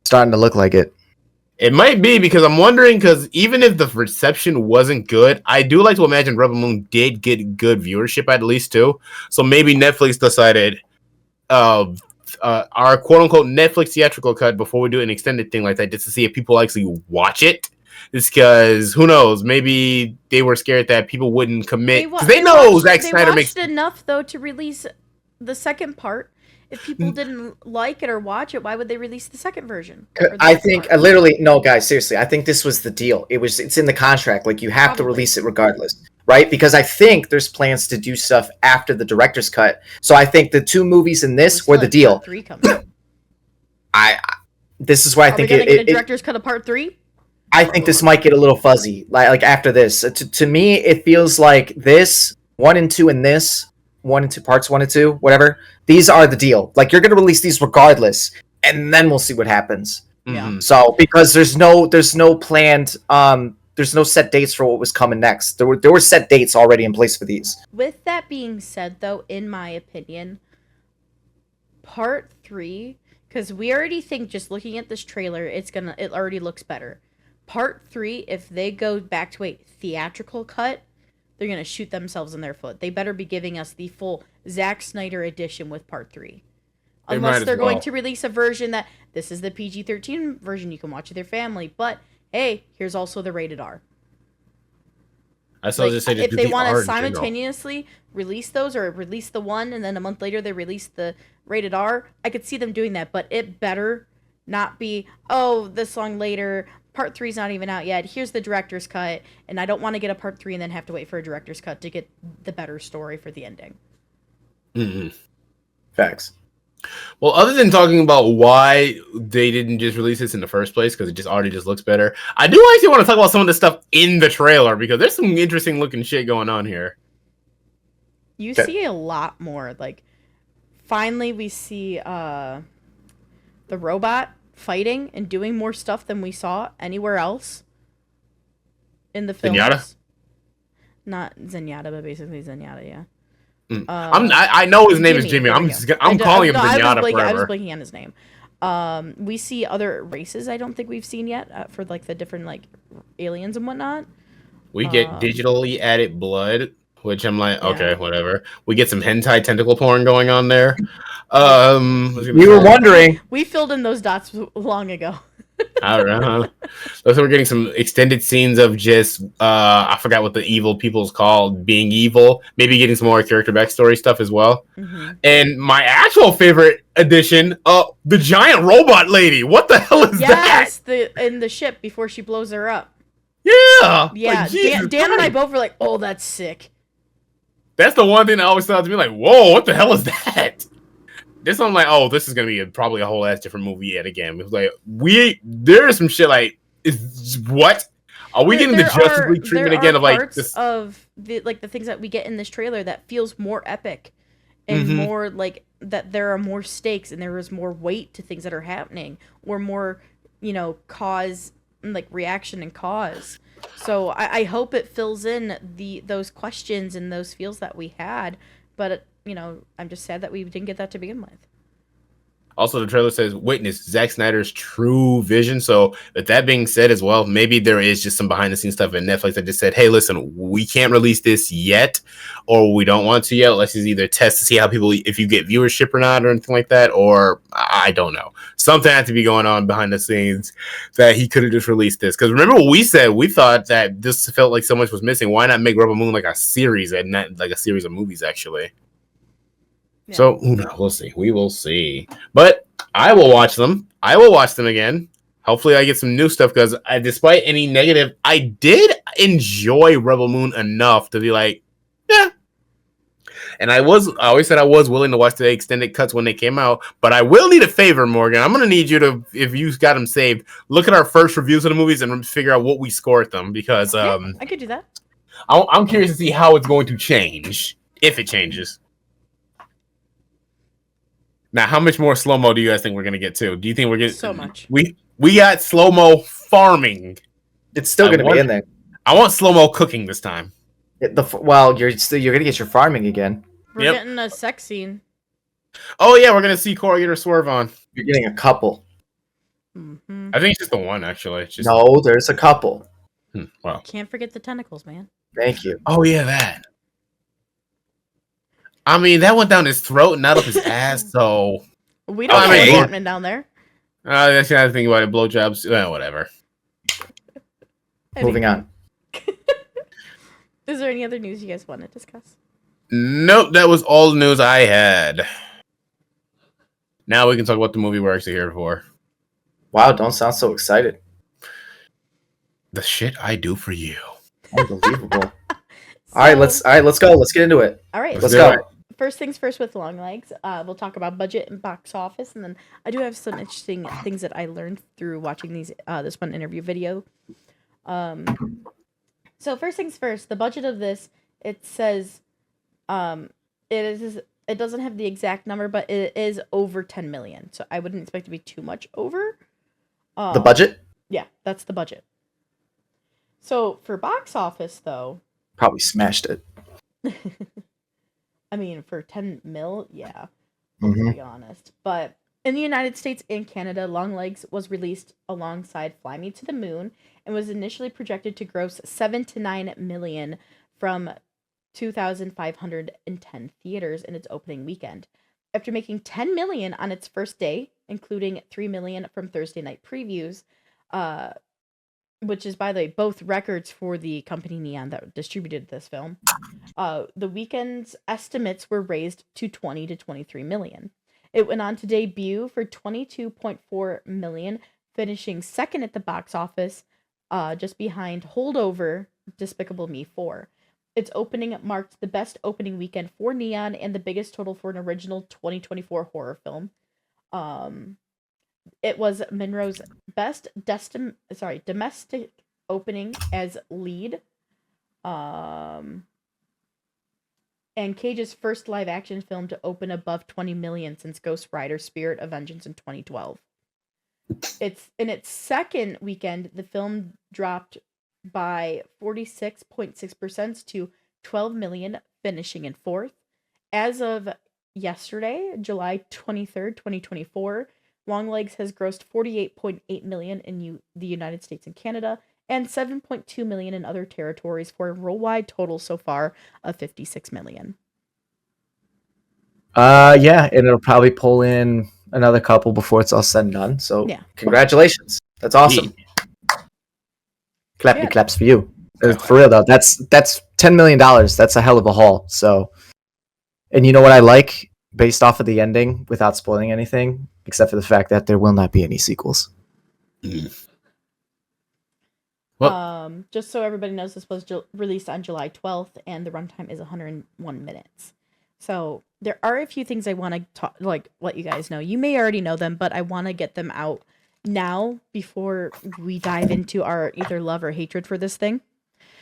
Starting to look like it. It might be, because I'm wondering, because even if the reception wasn't good, I do like to imagine Rebel Moon did get good viewership at least too. So maybe Netflix decided our quote-unquote Netflix theatrical cut before we do an extended thing like that, just to see if people actually watch it. It's because, who knows, maybe they were scared that people wouldn't commit. Because they know Zack Snyder makes... They watched enough, though, to release the second part. If people didn't like it or watch it, why would they release the second version? I think literally, no, guys, seriously, I think this was the deal. It's in the contract. Like, you have to release it regardless, right? Because I think there's plans to do stuff after the director's cut. So I think the two movies in this were the deal. Part 3 coming. This is why I think it. Get a director's cut of part 3. I think this might get a little fuzzy. Like after this, to me, it feels like this 1 and 2 and this 1 and 2 parts 1 and 2, whatever. These are the deal. Like, you're gonna release these regardless, and then we'll see what happens. Yeah. So because there's no planned there's no set dates for what was coming next. There were set dates already in place for these. With that being said, though, in my opinion, part 3, because we already think, just looking at this trailer, it already looks better. Part 3, if they go back to a theatrical cut, they're going to shoot themselves in their foot. They better be giving us the full Zack Snyder edition with part 3. Unless they're going to release a version that, this is the PG-13 version, you can watch with your family, but hey, here's also the rated R. I still just say, if they want to simultaneously release those, or release the one and then a month later they release the rated R, I could see them doing that, but it better not be, oh, this long later, part 3's not even out yet, here's the director's cut, and I don't want to get a part 3 and then have to wait for a director's cut to get the better story for the ending. Mm-hmm. Facts. Well, other than talking about why they didn't just release this in the first place, because it just already just looks better, I do actually want to talk about some of the stuff in the trailer, because there's some interesting looking shit going on here. You see a lot more. Like, finally we see the robot fighting and doing more stuff than we saw anywhere else in the films. Zenyatta? Not Zenyatta, but basically Zenyatta, yeah. I know his name is Jimmy. I'm calling him Zenyatta forever. I was blanking on his name. We see other races I don't think we've seen yet for like the different like aliens and whatnot. We get digitally added blood, which I'm like, okay, whatever. We get some hentai tentacle porn going on there. We were wondering. We filled in those dots long ago. I don't know. So we're getting some extended scenes of just I forgot what the evil people's called, being evil. Maybe getting some more character backstory stuff as well. Mm-hmm. And my actual favorite addition, the giant robot lady. What the hell is that? Yes, in the ship before she blows her up. Yeah. Yeah. Like, Dan and I both were like, "Oh, that's sick." That's the one thing that always thought to me like, "Whoa, what the hell is that?" This one, I'm like, oh, this is gonna be probably a whole ass different movie yet again. It was like, there's some shit like, what? Are we getting the Justice League treatment again of like this? Of the things that we get in this trailer that feels more epic and more like that there are more stakes and there is more weight to things that are happening, or more, cause, like reaction and cause. So I hope it fills in those questions and those feels that we had, but I'm just sad that we didn't get that to begin with. Also, the trailer says witness Zack Snyder's true vision. So, with that being said, as well, maybe there is just some behind the scenes stuff at Netflix that just said, "Hey, listen, we can't release this yet, or we don't want to yet. Let's just either test to see how people, if you get viewership or not, or anything like that, or I don't know. Something had to be going on behind the scenes that he could have just released this. Because remember what we said? We thought that this felt like so much was missing. Why not make Rebel Moon like a series and not like a series of movies, actually?" Yeah. So who knows? We'll see. We will see. But I will watch them. I will watch them again. Hopefully, I get some new stuff because despite any negative, I did enjoy Rebel Moon enough to be like, yeah. And I always said I was willing to watch the extended cuts when they came out. But I will need a favor, Morgan. I'm gonna need you to, if you got them saved, look at our first reviews of the movies and figure out what we scored them because I could do that. I'm curious to see how it's going to change if it changes. Now, how much more slow-mo do you guys think we're going to get to? Do you think we're getting... So much. We got slow-mo farming. It's still going to be in there. I want slow-mo cooking this time. You're going to get your farming again. We're getting a sex scene. Oh, yeah, we're going to see Cora get her swerve on. You're getting a couple. Mm-hmm. I think it's just the one, actually. It's just... No, there's a couple. Well. Can't forget the tentacles, man. Thank you. Oh, yeah, that. I mean, that went down his throat, not up his ass, so... We don't know what's happening down there. That's the other thing about it. Blowjobs, whatever. Moving on. Is there any other news you guys want to discuss? Nope, that was all the news I had. Now we can talk about the movie we're actually here for. Wow, don't sound so excited. The shit I do for you. Unbelievable. All right, let's go. Let's get into it. All right, let's go. First things first with Longlegs. We'll talk about budget and box office, and then I do have some interesting things that I learned through watching this one interview video. So first things first, the budget of this, it says, it doesn't have the exact number, but it is over 10 million. So I wouldn't expect it to be too much over. The budget? Yeah, that's the budget. So for box office, though, probably smashed it. I mean, for 10 mil, yeah, to be honest. But in the United States and Canada, Longlegs was released alongside Fly Me to the Moon and was initially projected to gross 7 to 9 million from 2,510 theaters in its opening weekend. After making 10 million on its first day, including 3 million from Thursday night previews, which is, by the way, both records for the company Neon that distributed this film, the weekend's estimates were raised to 20 to 23 million. It went on to debut for 22.4 million, finishing second at the box office, just behind Holdover, Despicable Me 4. Its opening marked the best opening weekend for Neon and the biggest total for an original 2024 horror film. It was Monroe's best domestic opening as lead. And Cage's first live action film to open above 20 million since Ghost Rider Spirit of Vengeance in 2012. It's in its second weekend, the film dropped by 46.6% to 12 million, finishing in fourth. As of yesterday, July 23rd, 2024, Longlegs has grossed 48.8 million in the United States and Canada and 7.2 million in other territories for a worldwide total so far of 56 million. Yeah, and it'll probably pull in another couple before it's all said and done. So yeah. Congratulations. That's awesome. Clappy claps for you. For real though, that's $10 million. That's a hell of a haul. So, and you know what I like based off of the ending, without spoiling anything, except for the fact that there will not be any sequels. Well, just so everybody knows, this was released on July 12th, and the runtime is 101 minutes. So there are a few things I want to let you guys know. You may already know them, but I want to get them out now before we dive into our either love or hatred for this thing.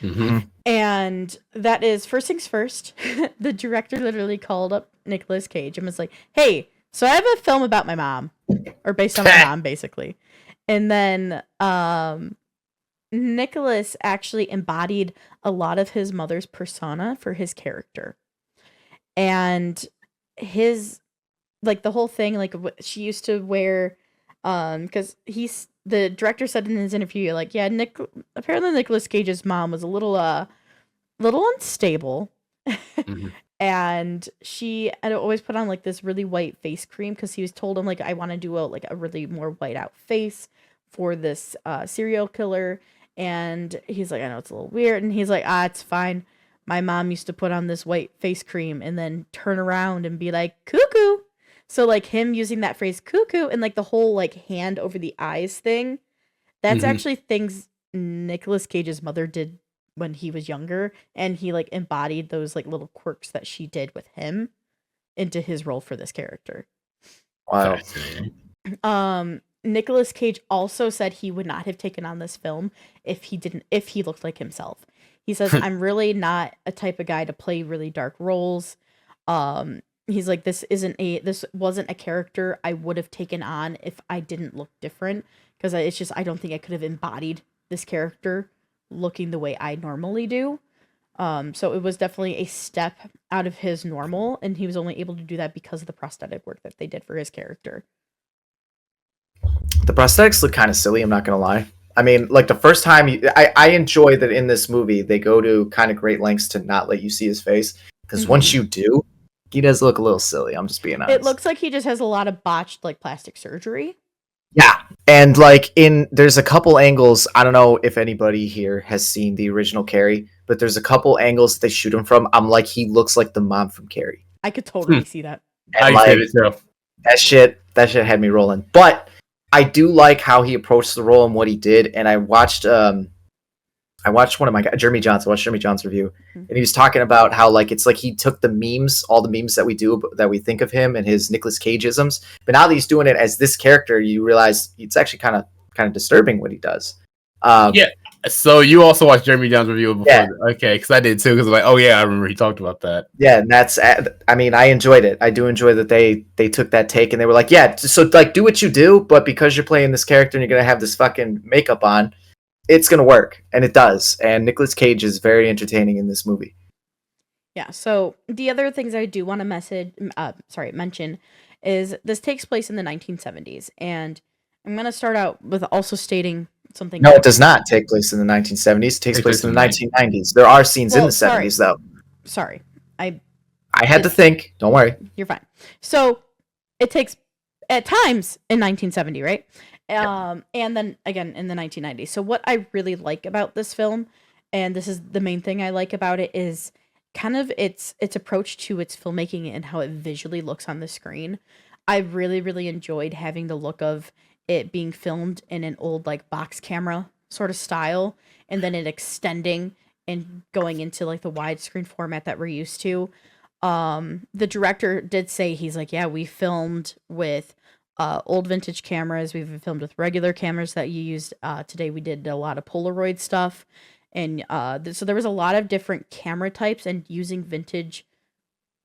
Mm-hmm. And that is, first things first, the director literally called up Nicolas Cage and was like, hey, so I have a film about my mom, or based on my mom, basically. And then Nicholas actually embodied a lot of his mother's persona for his character. And his like the whole thing, like she used to wear, because the director said in his interview, like, yeah, apparently Nicolas Cage's mom was a little unstable. Mhm. And she had always put on like this really white face cream because he was told him like I want to do a really more white out face for this serial killer. And he's like, I know it's a little weird, and he's like, it's fine. My mom used to put on this white face cream and then turn around and be like, cuckoo. So like him using that phrase cuckoo and like the whole like hand over the eyes thing, that's Mhm. actually things Nicolas Cage's mother did when he was younger, and he like embodied those like little quirks that she did with him into his role for this character. Wow. Fascinating. Nicolas Cage also said he would not have taken on this film if he looked like himself. He says, I'm really not a type of guy to play really dark roles. He's like, this wasn't a character I would have taken on if I didn't look different, because it's just I don't think I could have embodied this character looking the way I normally do. So it was definitely a step out of his normal, and he was only able to do that because of the prosthetic work that they did for his character. The prosthetics look kind of silly, I'm not gonna lie. I mean, like the first time I enjoy that in this movie they go to kind of great lengths to not let you see his face, because once you do, he does look a little silly. I'm just being honest. It looks like he just has a lot of botched like plastic surgery. Yeah, and like there's a couple angles. I don't know if anybody here has seen the original Carrie, but there's a couple angles that they shoot him from. I'm like, he looks like the mom from Carrie. I could totally see that. And I like, get it too. that shit had me rolling. But I do like how he approached the role and what he did. And I watched one of my Jeremy Johnson. I watched Jeremy Johnson's review, and he was talking about how like it's like he took the memes, all the memes that we do that we think of him and his Nicolas Cage-isms, but now that he's doing it as this character, you realize it's actually kind of disturbing what he does. Yeah. So you also watched Jeremy John's review before? Yeah. Okay, because I did too. Because like, oh yeah, I remember he talked about that. Yeah, and that's. I mean, I enjoyed it. I do enjoy that they took that take and they were like, yeah, so like do what you do, but because you're playing this character and you're gonna have this fucking makeup on, it's gonna work, and it does. And Nicolas Cage is very entertaining in this movie. Yeah. So the other things I do want to mention is this takes place in the 1970s, and I'm gonna start out with also stating something. No, it does not take place in the 1970s. It takes place in the 1990s. There are scenes in the 70s, though. Sorry. I had to think. Don't worry. You're fine. So it takes at times in 1970, right? And then again in the 1990s. So what I really like about this film, and this is the main thing I like about it, is kind of its approach to its filmmaking and how it visually looks on the screen. I really, really enjoyed having the look of it being filmed in an old like box camera sort of style, and then it extending and going into like the widescreen format that we're used to. The director did say, he's like, yeah, we filmed with old vintage cameras. We've filmed with regular cameras that you used today. We did a lot of Polaroid stuff, and so there was a lot of different camera types and using vintage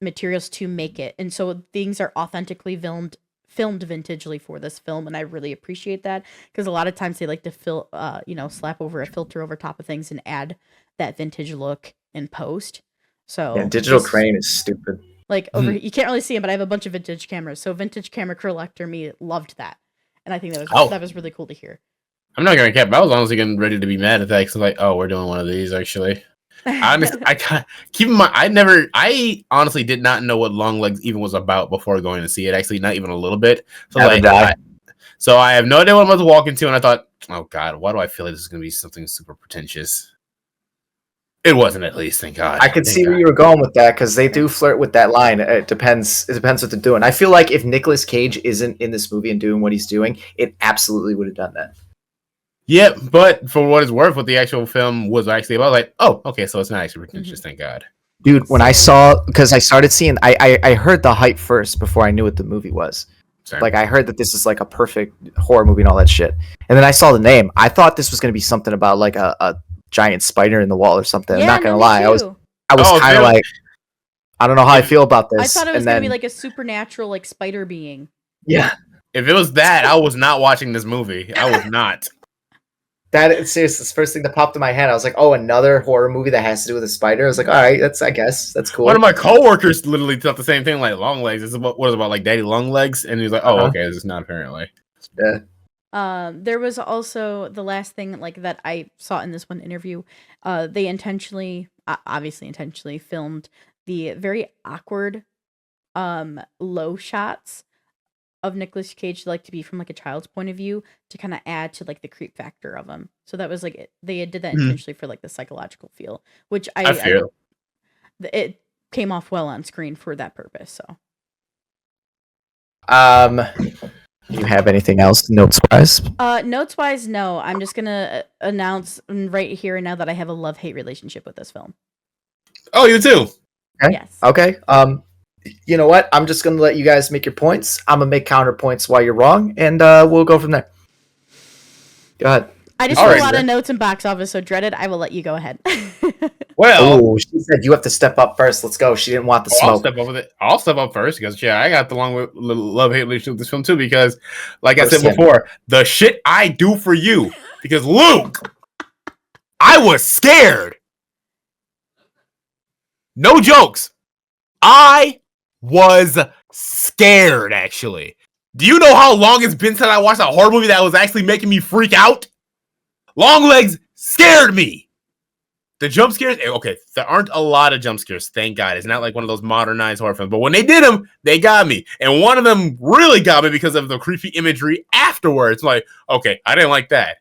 materials to make it. And so things are authentically filmed vintagely for this film, and I really appreciate that, because a lot of times they like to slap over a filter over top of things and add that vintage look in post. So yeah, digital crane is stupid. Like over, you can't really see them, but I have a bunch of vintage cameras. So vintage camera collector me loved that, and I think that was really cool to hear. I'm not gonna cap. I was honestly getting ready to be mad at that because I'm like, oh, we're doing one of these actually. I keep in mind, I honestly did not know what Longlegs even was about before going to see it. Actually, not even a little bit. So I have no idea what I'm about to walk into, and I thought, oh god, why do I feel like this is gonna be something super pretentious? It wasn't, at least, thank God. I could see where you were going with that, because they do flirt with that line. It depends what they're doing. I feel like if Nicolas Cage isn't in this movie and doing what he's doing, it absolutely would have done that. Yeah, but for what it's worth, what the actual film was actually about, like, oh, okay, so it's not actually pretentious, thank God. Dude, when I saw, because I started seeing, I heard the hype first before I knew what the movie was. Sorry. Like, I heard that this is like a perfect horror movie and all that shit. And then I saw the name. I thought this was going to be something about like a giant spider in the wall or something. Yeah, I'm not going to lie. I was kind of like, I don't know how I feel about this. I thought it was going to be like a supernatural like spider being. Yeah. If it was that, I was not watching this movie. I was not. That is seriously the first thing that popped in my head. I was like, oh, another horror movie that has to do with a spider. I was like, all right, I guess that's cool. One of my coworkers literally thought the same thing, like Longlegs. It's about what is it about, like Daddy Longlegs, and he was like, "Oh, okay, this is not apparently." Yeah. There was also the last thing like that I saw in this one interview. They obviously intentionally filmed the very awkward, low shots of Nicolas Cage, like to be from like a child's point of view to kind of add to like the creep factor of him. So that was like they did that intentionally for like the psychological feel, which I feel. it came off well on screen for that purpose. So. You have anything else notes wise? Notes wise, no. I'm just gonna announce right here and now that I have a love-hate relationship with this film. Oh, you too. Okay. Yes. Okay. You know what? I'm just gonna let you guys make your points. I'm gonna make counterpoints while you're wrong, and we'll go from there. Go ahead. I just wrote a lot of notes in box office, so Dreaded, I will let you go ahead. Well, she said you have to step up first. Let's go. She didn't want the smoke. I'll step up first because I got the love-hate relationship with this film too. Because, like I said Firsthand. before, the shit I do for you. Because Luke, I was scared. No jokes. I was scared. Actually, do you know how long it's been since I watched a horror movie that was actually making me freak out? Longlegs scared me. The jump scares, okay, there aren't a lot of jump scares, thank God. It's not like one of those modernized horror films. But when they did them, they got me. And one of them really got me because of the creepy imagery afterwards. Like, okay, I didn't like that.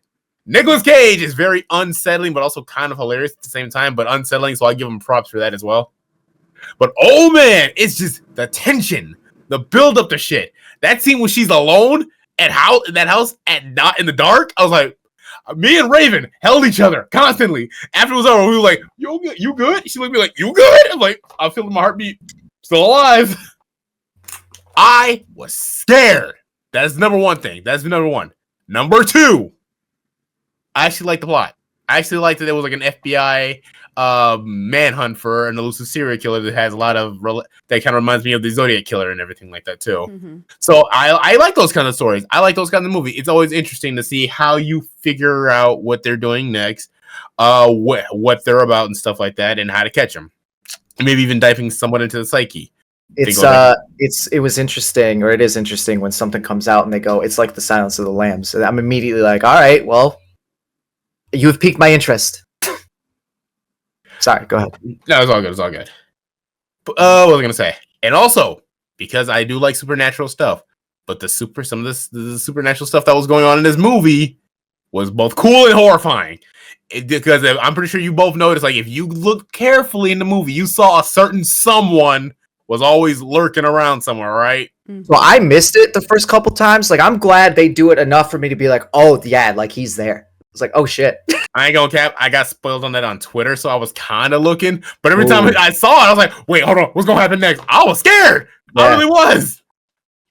Nicolas Cage is very unsettling, but also kind of hilarious at the same time, but unsettling, so I give him props for that as well. But, oh man, it's just the tension, the build-up to shit. That scene when she's alone at that house at not in the dark, I was like, me and Raven held each other constantly. After it was over, we were like, you good? She looked at me like, you good? I'm like, I'm feeling my heartbeat. Still alive. I was scared. That's number one thing. That's number one. Number two, I actually liked the plot. I actually liked that there was like an FBI manhunt for an elusive serial killer that has a lot of that kind of reminds me of the Zodiac Killer and everything like that too. Mm-hmm. So I like those kind of stories. I like those kinds of movies. It's always interesting to see how you figure out what they're doing next, what they're about and stuff like that, and how to catch them. Maybe even diving somewhat into the psyche. It was interesting, or it is interesting when something comes out and they go, it's like the Silence of the Lambs. So I'm immediately like, all right, well, you've piqued my interest. Sorry, go ahead. No, it's all good. It's all good. What was I gonna say? And also, because I do like supernatural stuff, but the supernatural stuff that was going on in this movie was both cool and horrifying. Because I'm pretty sure you both noticed, like, if you look carefully in the movie, you saw a certain someone was always lurking around somewhere, right? Well, I missed it the first couple times. Like, I'm glad they do it enough for me to be like, oh yeah, like he's there. It's like, oh shit. I ain't gonna cap. I got spoiled on that on Twitter, so I was kind of looking. But every time I saw it, I was like, wait, hold on. What's gonna happen next? I was scared. Yeah. I really was.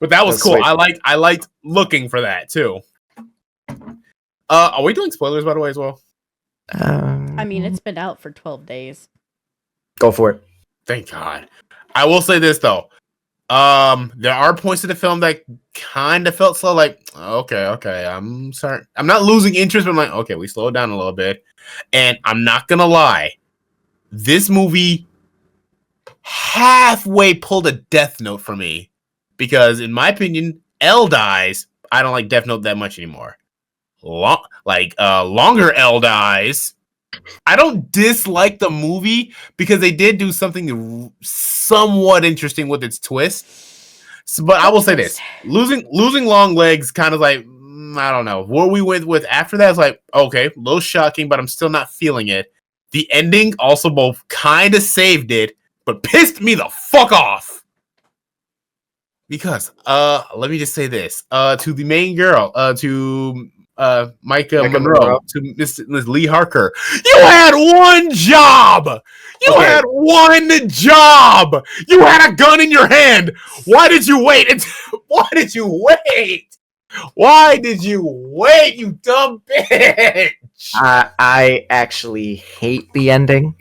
But that was cool. Sweet. I liked looking for that too. Are we doing spoilers, by the way, as well? I mean, it's been out for 12 days. Go for it. Thank God. I will say this though. There are points in the film that kind of felt slow. Like, okay, I'm sorry. I'm not losing interest, but I'm like, okay, we slowed down a little bit. And I'm not gonna lie, this movie halfway pulled a Death Note for me because, in my opinion, L dies. I don't like Death Note that much anymore. Longer L dies. I don't dislike the movie because they did do something somewhat interesting with its twist. So, but I will say this: losing Longlegs, kind of like I don't know where we went with after that. It's like okay, a little shocking, but I'm still not feeling it. The ending also both kind of saved it, but pissed me the fuck off. Because let me just say this to the main girl, to Maika Monroe, to Miss Lee Harker. You had one job. You had one job. You had a gun in your hand. Why did you wait? Why did you wait? Why did you wait, you dumb bitch? I actually hate the ending.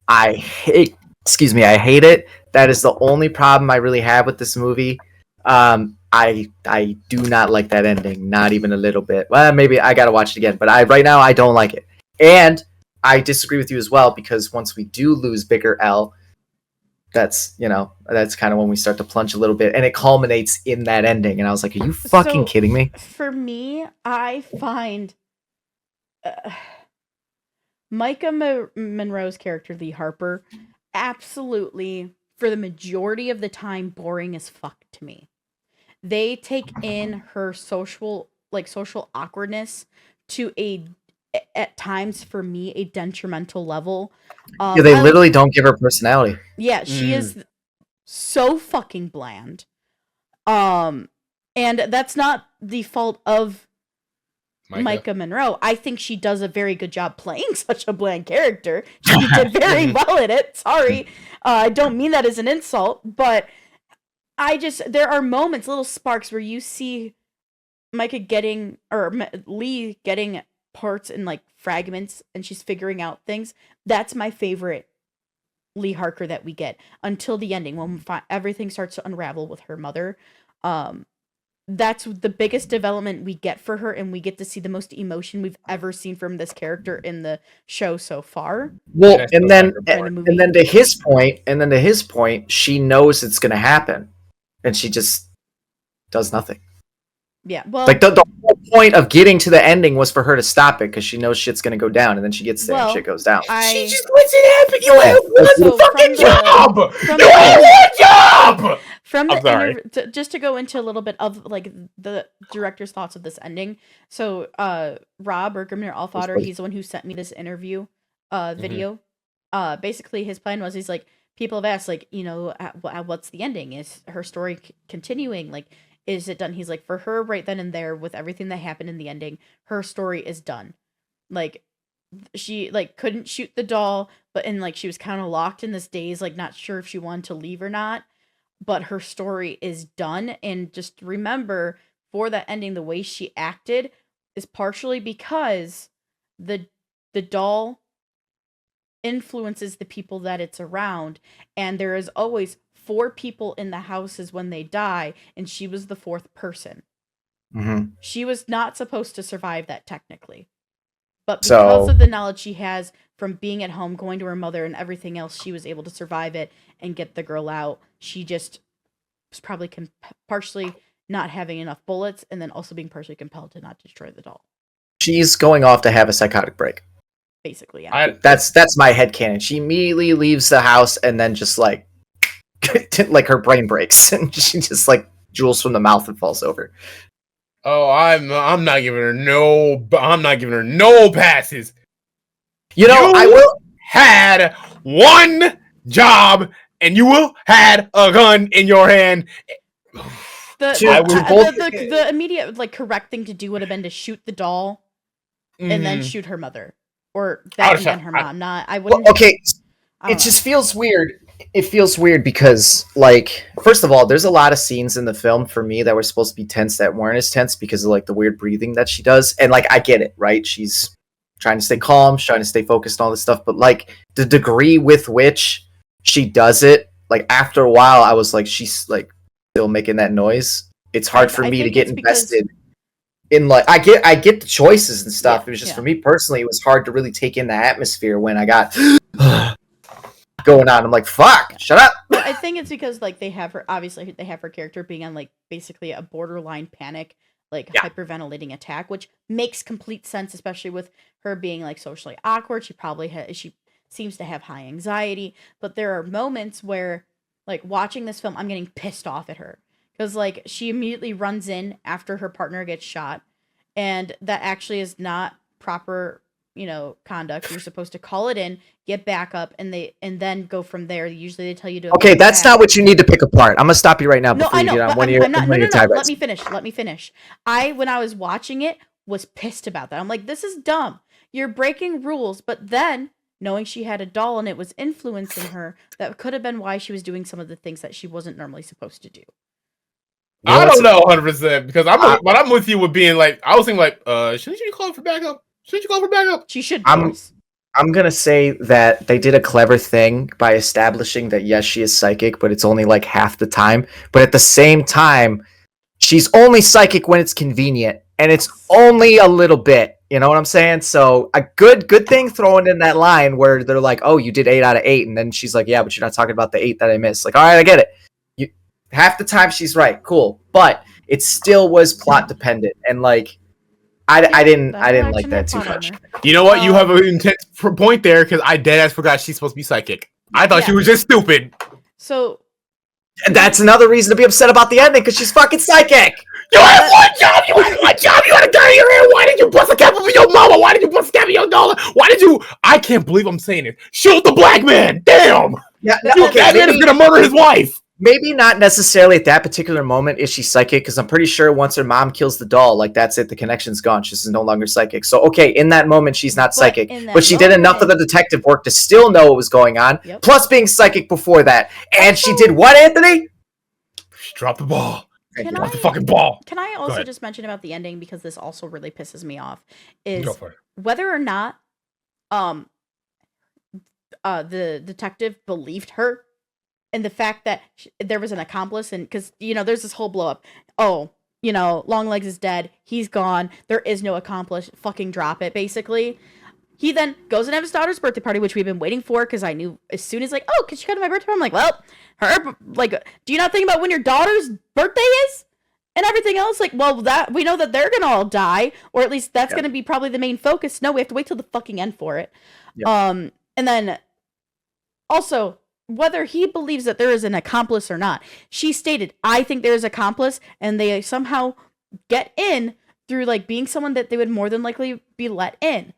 I hate it. That is the only problem I really have with this movie. I I do not like that ending, not even a little bit. Well, maybe I gotta watch it again, but right now I don't like it. And I disagree with you as well, because once we do lose Bigger L, that's kind of when we start to plunge a little bit, and it culminates in that ending. And I was like, are you fucking kidding me? For me, I find Maika Monroe's character, Lee Harper, absolutely, for the majority of the time, boring as fuck to me. They take in her social awkwardness to at times, for me, a detrimental level. Yeah, they literally don't give her personality. Yeah, she is so fucking bland. And that's not the fault of Maika Monroe. I think she does a very good job playing such a bland character. She did very well at it. Sorry. I don't mean that as an insult, but there are moments, little sparks, where you see Lee getting parts in like fragments, and she's figuring out things. That's my favorite Lee Harker that we get until the ending, when everything starts to unravel with her mother. That's the biggest development we get for her, and we get to see the most emotion we've ever seen from this character in the show so far. Well, and then to his point, she knows it's going to happen, and she just does nothing. Yeah, well, like the whole point of getting to the ending was for her to stop it, because she knows shit's going to go down, and then she gets there and shit goes down. She just lets it happen. You have one fucking job. You have one job. From the just to go into a little bit of like the director's thoughts of this ending. So Rob, or Grimnir Allfather, he's the one who sent me this interview video. Basically his plan was, he's like, people have asked, like, what's the ending? Is her story continuing? Like, is it done? He's like, for her right then and there, with everything that happened in the ending, her story is done. Like, she like couldn't shoot the doll, and like she was kind of locked in this daze, like not sure if she wanted to leave or not. But her story is done, and just remember, for that ending, the way she acted is partially because the doll influences the people that it's around, and there is always 4 people in the houses when they die, and she was the 4th person. Mm-hmm. She was not supposed to survive that technically, but because of the knowledge she has from being at home, going to her mother, and everything else, she was able to survive it and get the girl out. She just was probably partially not having enough bullets, and then also being partially compelled to not destroy the doll. She's going off to have a psychotic break. Basically, yeah. That's my headcanon. She immediately leaves the house, and then just like like her brain breaks, and she just like drools from the mouth and falls over. Oh, I'm not giving her no passes. I will had one job, and you had a gun in your hand. The immediate like correct thing to do would have been to shoot the doll, and then shoot her mother, or that and then her mom. I wouldn't. Well, okay, it just feels weird. It feels weird because, like, first of all, there's a lot of scenes in the film for me that were supposed to be tense that weren't as tense because of like the weird breathing that she does, and like I get it, right? She's trying to stay calm, she's trying to stay focused on all this stuff, but like the degree with which she does it, like after a while, I was like, she's like still making that noise. It's hard for me to get invested in like I get the choices and stuff. It was just for me personally, it was hard to really take in the atmosphere when I got going on. I'm like, fuck, shut up. I think it's because like they have her character being on like basically a borderline panic, like hyperventilating attack, which makes complete sense, especially with her being like socially awkward. She seems to have high anxiety, but there are moments where like watching this film, I'm getting pissed off at her because like she immediately runs in after her partner gets shot, and that actually is not proper conduct. You're supposed to call it in, get back up, and then go from there. Usually they tell you to. Okay, that's not what you need to pick apart. I'm gonna stop you right now. No, before I you know. get on But I'm not. No. Let me finish. When I was watching it, was pissed about that. I'm like, this is dumb. You're breaking rules. But then knowing she had a doll and it was influencing her, that could have been why she was doing some of the things that she wasn't normally supposed to do. I don't know 100% because I'm with you with being like, I was thinking like, shouldn't you call for backup? She should. I'm gonna say that they did a clever thing by establishing that yes, she is psychic, but it's only like half the time. But at the same time, she's only psychic when it's convenient, and it's only a little bit. You know what I'm saying? So a good thing throwing in that line where they're like, "Oh, you did 8 out of 8," and then she's like, "Yeah, but you're not talking about the 8 that I missed." Like, all right, I get it. You half the time she's right, cool, but it still was plot dependent, and like, I didn't like that too much. You know what? You have an intense point there because I deadass forgot she's supposed to be psychic. I thought she was just stupid. So. And that's another reason to be upset about the ending because she's fucking psychic. You had one job. You had one job. You had a gun in your hair. Why did you bust a cap over your mama? Why did you bust a cap over your dollar? Why did you? I can't believe I'm saying it. Shoot the black man. Damn. Yeah. Okay. That man is gonna murder his wife. Maybe not necessarily at that particular moment is she psychic, because I'm pretty sure once her mom kills the doll, like that's it, the connection's gone. She's no longer psychic. So okay, in that moment she's not psychic, but she did enough of the detective work to still know what was going on. Yep. Plus being psychic before that, and she did what, Anthony? She dropped the ball. Drop the fucking ball. Can I also just mention about the ending, because this also really pisses me off, is whether or not the detective believed her. And the fact that there was an accomplice, and because, there's this whole blow up. Oh, Longlegs is dead. He's gone. There is no accomplice. Fucking drop it, basically. He then goes and have his daughter's birthday party, which we've been waiting for, because I knew as soon as, like, oh, can she come to my birthday party? I'm like, well, do you not think about when your daughter's birthday is? And everything else? Like, well, that we know that they're going to all die, or at least that's going to be probably the main focus. No, we have to wait till the fucking end for it. Yep. And then, also, whether he believes that there is an accomplice or not, she stated, I think there is an accomplice, and they somehow get in through, like, being someone that they would more than likely be let in.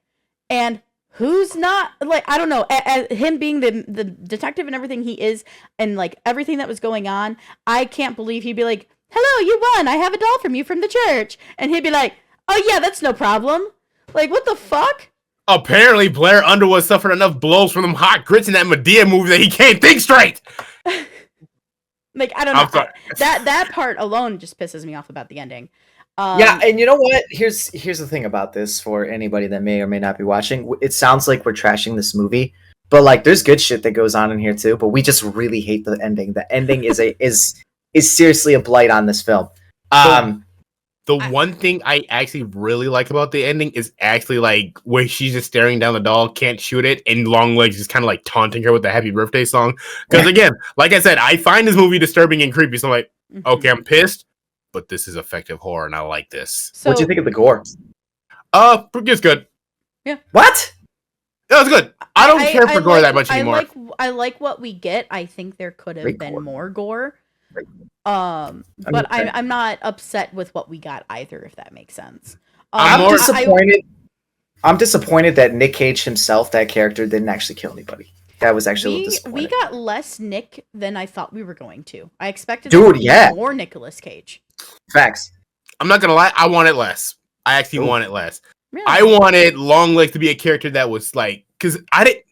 And who's not, like, I don't know, him being the detective and everything he is, and, like, everything that was going on, I can't believe he'd be like, hello, you won, I have a doll from you from the church. And he'd be like, oh yeah, that's no problem. Like, what the fuck? Apparently, Blair Underwood suffered enough blows from them hot grits in that Medea movie that he can't think straight. Like, I don't know. That part alone just pisses me off about the ending. Yeah, and you know what? Here's the thing about this for anybody that may or may not be watching. It sounds like we're trashing this movie, but like, there's good shit that goes on in here too. But we just really hate the ending. The ending is seriously a blight on this film. The one thing I actually really like about the ending is actually like where she's just staring down the doll, can't shoot it, and Longlegs is kind of like taunting her with the happy birthday song. Because again, like I said, I find this movie disturbing and creepy. So I'm like, okay, I'm pissed, but this is effective horror, and I like this. So, what do you think of the gore? It's good. Yeah. What? That was good. I don't care for gore that much anymore. I like what we get. I think there could have been more gore. But I'm not upset with what we got either, if that makes sense. I'm disappointed. I'm disappointed that Nick Cage himself, that character, didn't actually kill anybody. That was actually a little disappointing. We got less Nick than I thought we were going to. I expected more Nicolas Cage. Facts. I'm not gonna lie, I want it less. I actually want it less. Really? I wanted Longlegs to be a character that was like, because I didn't.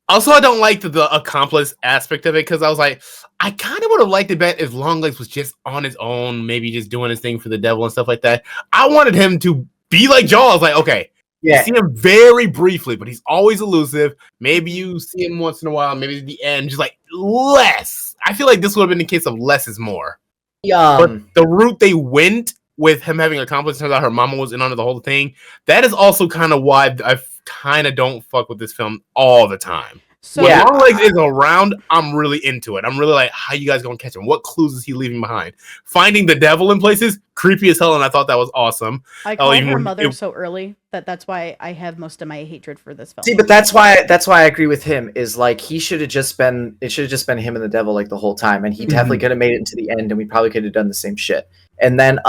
Also, I don't like the accomplice aspect of it, because I was like, I kind of would have liked it better if Longlegs was just on his own, maybe just doing his thing for the devil and stuff like that. I wanted him to be like Jaws, like, okay, you see him very briefly, but he's always elusive. Maybe you see him once in a while, maybe at the end, just like less. I feel like this would have been the case of less is more. But the route they went with him having accomplice, turns out her mama was in on the whole thing. That is also kind of why I kind of don't fuck with this film all the time. So when Longlegs is around, I'm really into it. I'm really like, how you guys gonna catch him? What clues is he leaving behind? Finding the devil in places, creepy as hell, and I thought that was awesome. I called her mother so early that's why I have most of my hatred for this film. See, but that's why I agree with him. Is like, it should have just been him and the devil like the whole time, and he definitely could have made it into the end, and we probably could have done the same shit. And then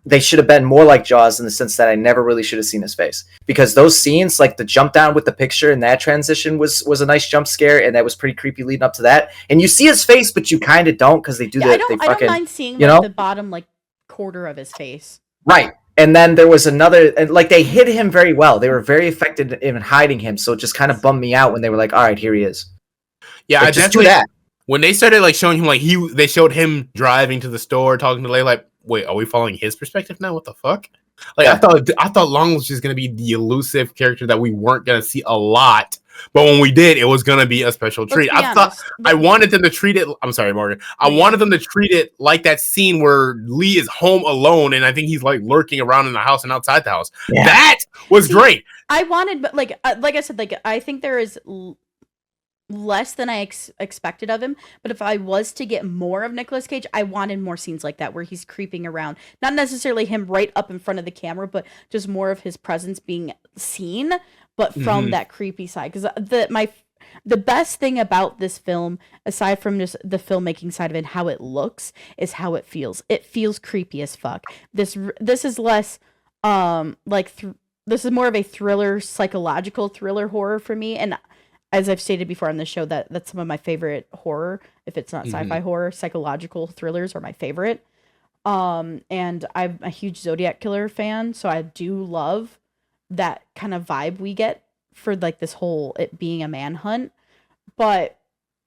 they should have been more like Jaws in the sense that I never really should have seen his face, because those scenes, like the jump down with the picture and that transition was a nice jump scare, and that was pretty creepy leading up to that. And you see his face, but you kind of don't, because they do I don't mind seeing the bottom like quarter of his face. Right. And then there was another, and like they hid him very well. They were very effective in hiding him, so it just kind of bummed me out when they were like, "All right, here he is." Yeah, like, I just do that. When they started like showing him, like they showed him driving to the store, talking to Leia, like, wait, are we following his perspective now? What the fuck? Like, I thought Long was just gonna be the elusive character that we weren't gonna see a lot But when we did, it was gonna be a special treat. Let's be honest, I wanted them to treat it. I'm sorry, Morgan. I wanted them to treat it like that scene where Lee is home alone, and I think he's like lurking around in the house and outside the house. Yeah. That was great. I wanted, but like I said, like I think there is less than I expected of him. But if I was to get more of Nicolas Cage, I wanted more scenes like that where he's creeping around. Not necessarily him right up in front of the camera, but just more of his presence being seen, but from that creepy side. Because the best thing about this film, aside from just the filmmaking side of it, how it looks, is how it feels. It feels creepy as fuck. This is less this is more of a thriller, psychological thriller horror for me, and as I've stated before on the show, that's some of my favorite horror. If it's not sci-fi horror, psychological thrillers are my favorite. And I'm a huge Zodiac Killer fan, so I do love that kind of vibe we get for like this whole it being a manhunt. But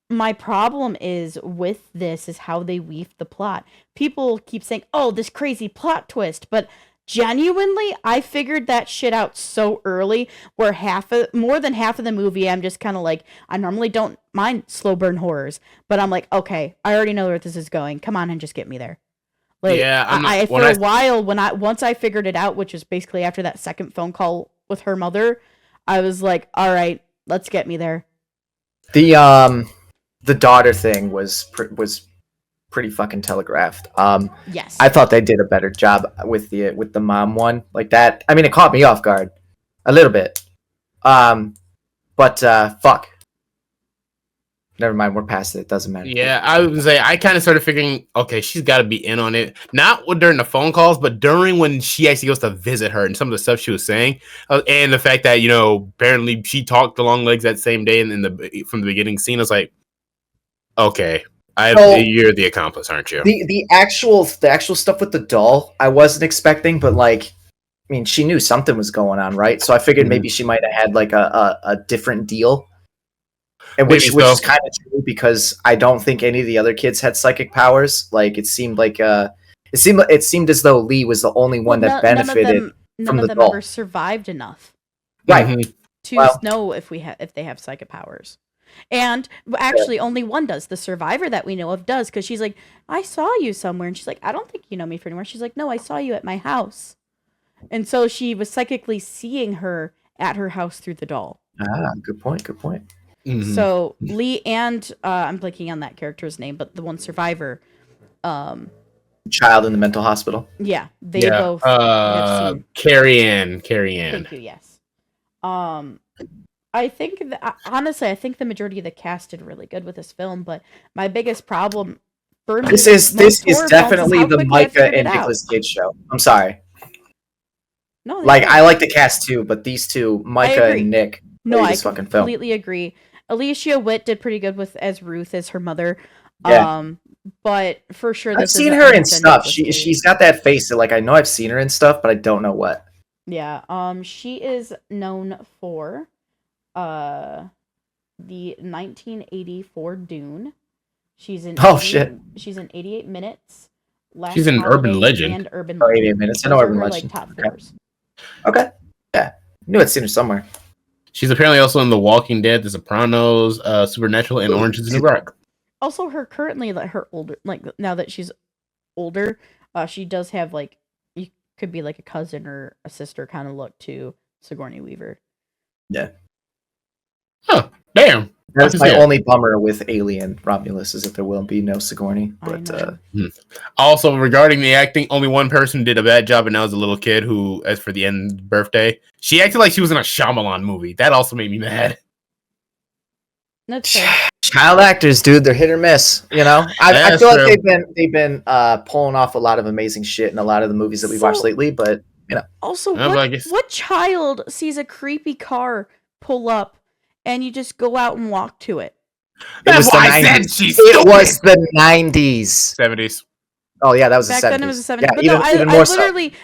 my problem is with this is how they weave the plot. People keep saying, "Oh, this crazy plot twist," but genuinely, I figured that shit out so early where more than half of the movie, I'm just kind of like, I normally don't mind slow burn horrors, but I'm like, okay, I already know where this is going. Come on and just get me there. Like, yeah, for a while, once I figured it out, which was basically after that second phone call with her mother, I was like, all right, let's get me there. The daughter thing was pretty fucking telegraphed. Yes, I thought they did a better job with the mom one like that. I mean, it caught me off guard a little bit. But fuck. Never mind, we're past it. It doesn't matter. Yeah, I would say I kind of started figuring, okay, she's got to be in on it. Not during the phone calls, but during when she actually goes to visit her and some of the stuff she was saying, and the fact that apparently she talked to Longlegs that same day, and from the beginning scene, I was like, okay. You're the accomplice, aren't you? The actual stuff with the doll, I wasn't expecting, but like, I mean, she knew something was going on, right? So I figured maybe she might have had like a different deal, and which is kind of true because I don't think any of the other kids had psychic powers. Like it seemed as though Lee was the only one that benefited from the doll. None of them ever survived enough, right? To know if they have psychic powers. And actually, only one does. The survivor that we know of does, because she's like, I saw you somewhere. And she's like, I don't think you know me for anywhere. She's like, no, I saw you at my house. And so she was psychically seeing her at her house through the doll. Ah, good point. Mm-hmm. So Lee and, I'm blanking on that character's name, but the one survivor. Child in the mental hospital. Yeah, they both have seen. Carrie Ann. Thank you, yes. I think honestly, I think the majority of the cast did really good with this film, but my biggest problem for me this is definitely the Maika and Nicolas Cage show. I'm sorry. No, I like the cast too, but these two, Maika and Nick, I completely agree. Alicia Witt did pretty good as Ruth as her mother. Yeah. But for sure, I've seen her in stuff. She's got that face that like I know I've seen her in stuff, but I don't know what. Yeah. She is known for the 1984 Dune. She's in She's in 88 Minutes. She's an urban legend. And Urban 88 Minutes. I know Urban Legend. Top fours. Okay. Yeah. Knew I'd seen her somewhere. She's apparently also in The Walking Dead, The Sopranos, Supernatural, and Orange is the New Black. Also, her older, like now that she's older, she does have like you could be like a cousin or a sister kind of look to Sigourney Weaver. Yeah. Huh. Damn. That's my only bummer with Alien Romulus is that there will be no Sigourney. But also regarding the acting, only one person did a bad job, and that was a little kid who, as for the end birthday, she acted like she was in a Shyamalan movie. That also made me mad. That's fair. Child actors, dude, they're hit or miss. I feel like they've been pulling off a lot of amazing shit in a lot of the movies that we've watched lately. But also, what child sees a creepy car pull up? And you just go out and walk to it. It was the 90s. It was the 90s. 70s. Oh yeah, that was back the 70s. Then it was the 70s. Yeah, but even